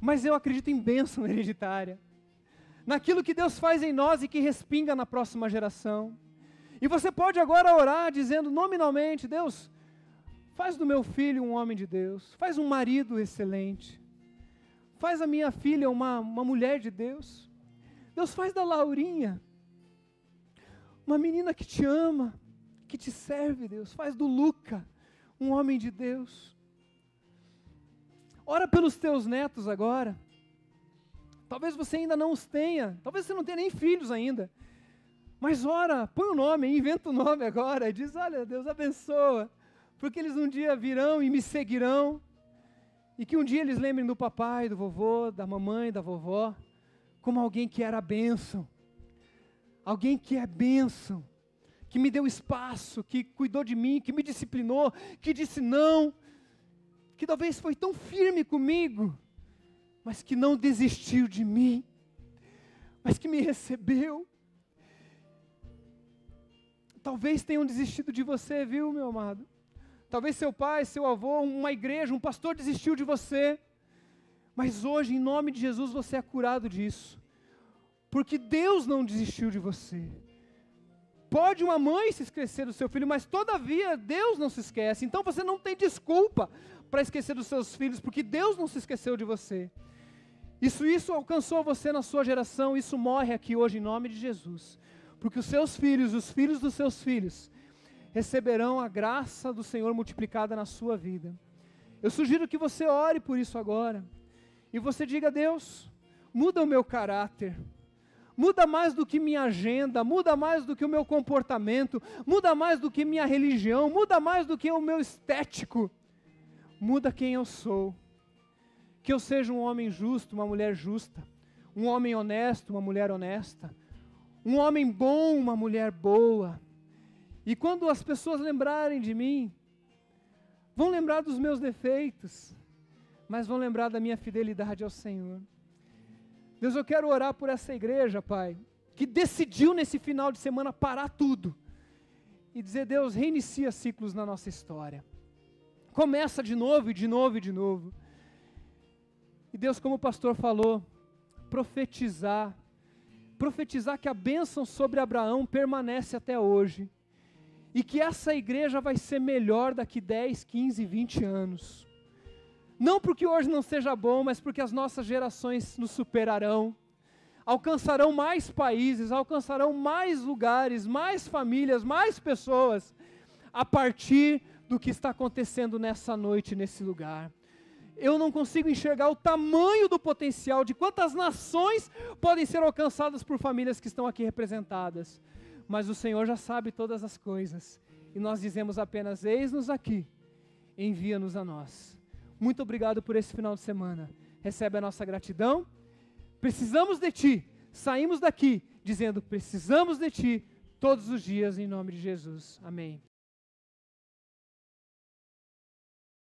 mas eu acredito em bênção hereditária. Naquilo que Deus faz em nós e que respinga na próxima geração. E você pode agora orar dizendo nominalmente, Deus, faz do meu filho um homem de Deus, faz um marido excelente, faz a minha filha uma mulher de Deus. Deus, faz da Laurinha uma menina que te ama, que te serve, Deus. Faz do Luca um homem de Deus. Ora pelos teus netos agora. Talvez você ainda não os tenha, talvez você não tenha nem filhos ainda. Mas ora, põe o nome, inventa o nome agora, e diz, olha, Deus abençoa, porque eles um dia virão e me seguirão. E que um dia eles lembrem do papai, do vovô, da mamãe, da vovó, como alguém que era bênção. Alguém que é bênção, que me deu espaço, que cuidou de mim, que me disciplinou, que disse não, que talvez foi tão firme comigo, mas que não desistiu de mim, mas que me recebeu. Talvez tenham desistido de você, viu, meu amado? Talvez seu pai, seu avô, uma igreja, um pastor desistiu de você. Mas hoje, em nome de Jesus, você é curado disso. Porque Deus não desistiu de você. Pode uma mãe se esquecer do seu filho, mas todavia Deus não se esquece. Então você não tem desculpa para esquecer dos seus filhos, porque Deus não se esqueceu de você. Isso alcançou você na sua geração, isso morre aqui hoje em nome de Jesus. Porque os seus filhos, os filhos dos seus filhos, receberão a graça do Senhor multiplicada na sua vida. Eu sugiro que você ore por isso agora. E você diga, Deus, muda o meu caráter. Muda mais do que minha agenda, muda mais do que o meu comportamento, muda mais do que minha religião, muda mais do que o meu estético. Muda quem eu sou. Que eu seja um homem justo, uma mulher justa. Um homem honesto, uma mulher honesta. Um homem bom, uma mulher boa. E quando as pessoas lembrarem de mim, vão lembrar dos meus defeitos, mas vão lembrar da minha fidelidade ao Senhor. Deus, eu quero orar por essa igreja, Pai, que decidiu nesse final de semana parar tudo e dizer: Deus, reinicia ciclos na nossa história. Começa de novo, e de novo, e de novo. E Deus, como o pastor falou, profetizar que a bênção sobre Abraão permanece até hoje, e que essa igreja vai ser melhor daqui 10, 15, 20 anos. Não porque hoje não seja bom, mas porque as nossas gerações nos superarão, alcançarão mais países, alcançarão mais lugares, mais famílias, mais pessoas, a partir do que está acontecendo nessa noite, nesse lugar. Eu não consigo enxergar o tamanho do potencial, de quantas nações podem ser alcançadas por famílias que estão aqui representadas. Mas o Senhor já sabe todas as coisas. E nós dizemos apenas: eis-nos aqui, envia-nos a nós. Muito obrigado por esse final de semana. Recebe a nossa gratidão. Precisamos de Ti. Saímos daqui dizendo: precisamos de Ti todos os dias, em nome de Jesus. Amém.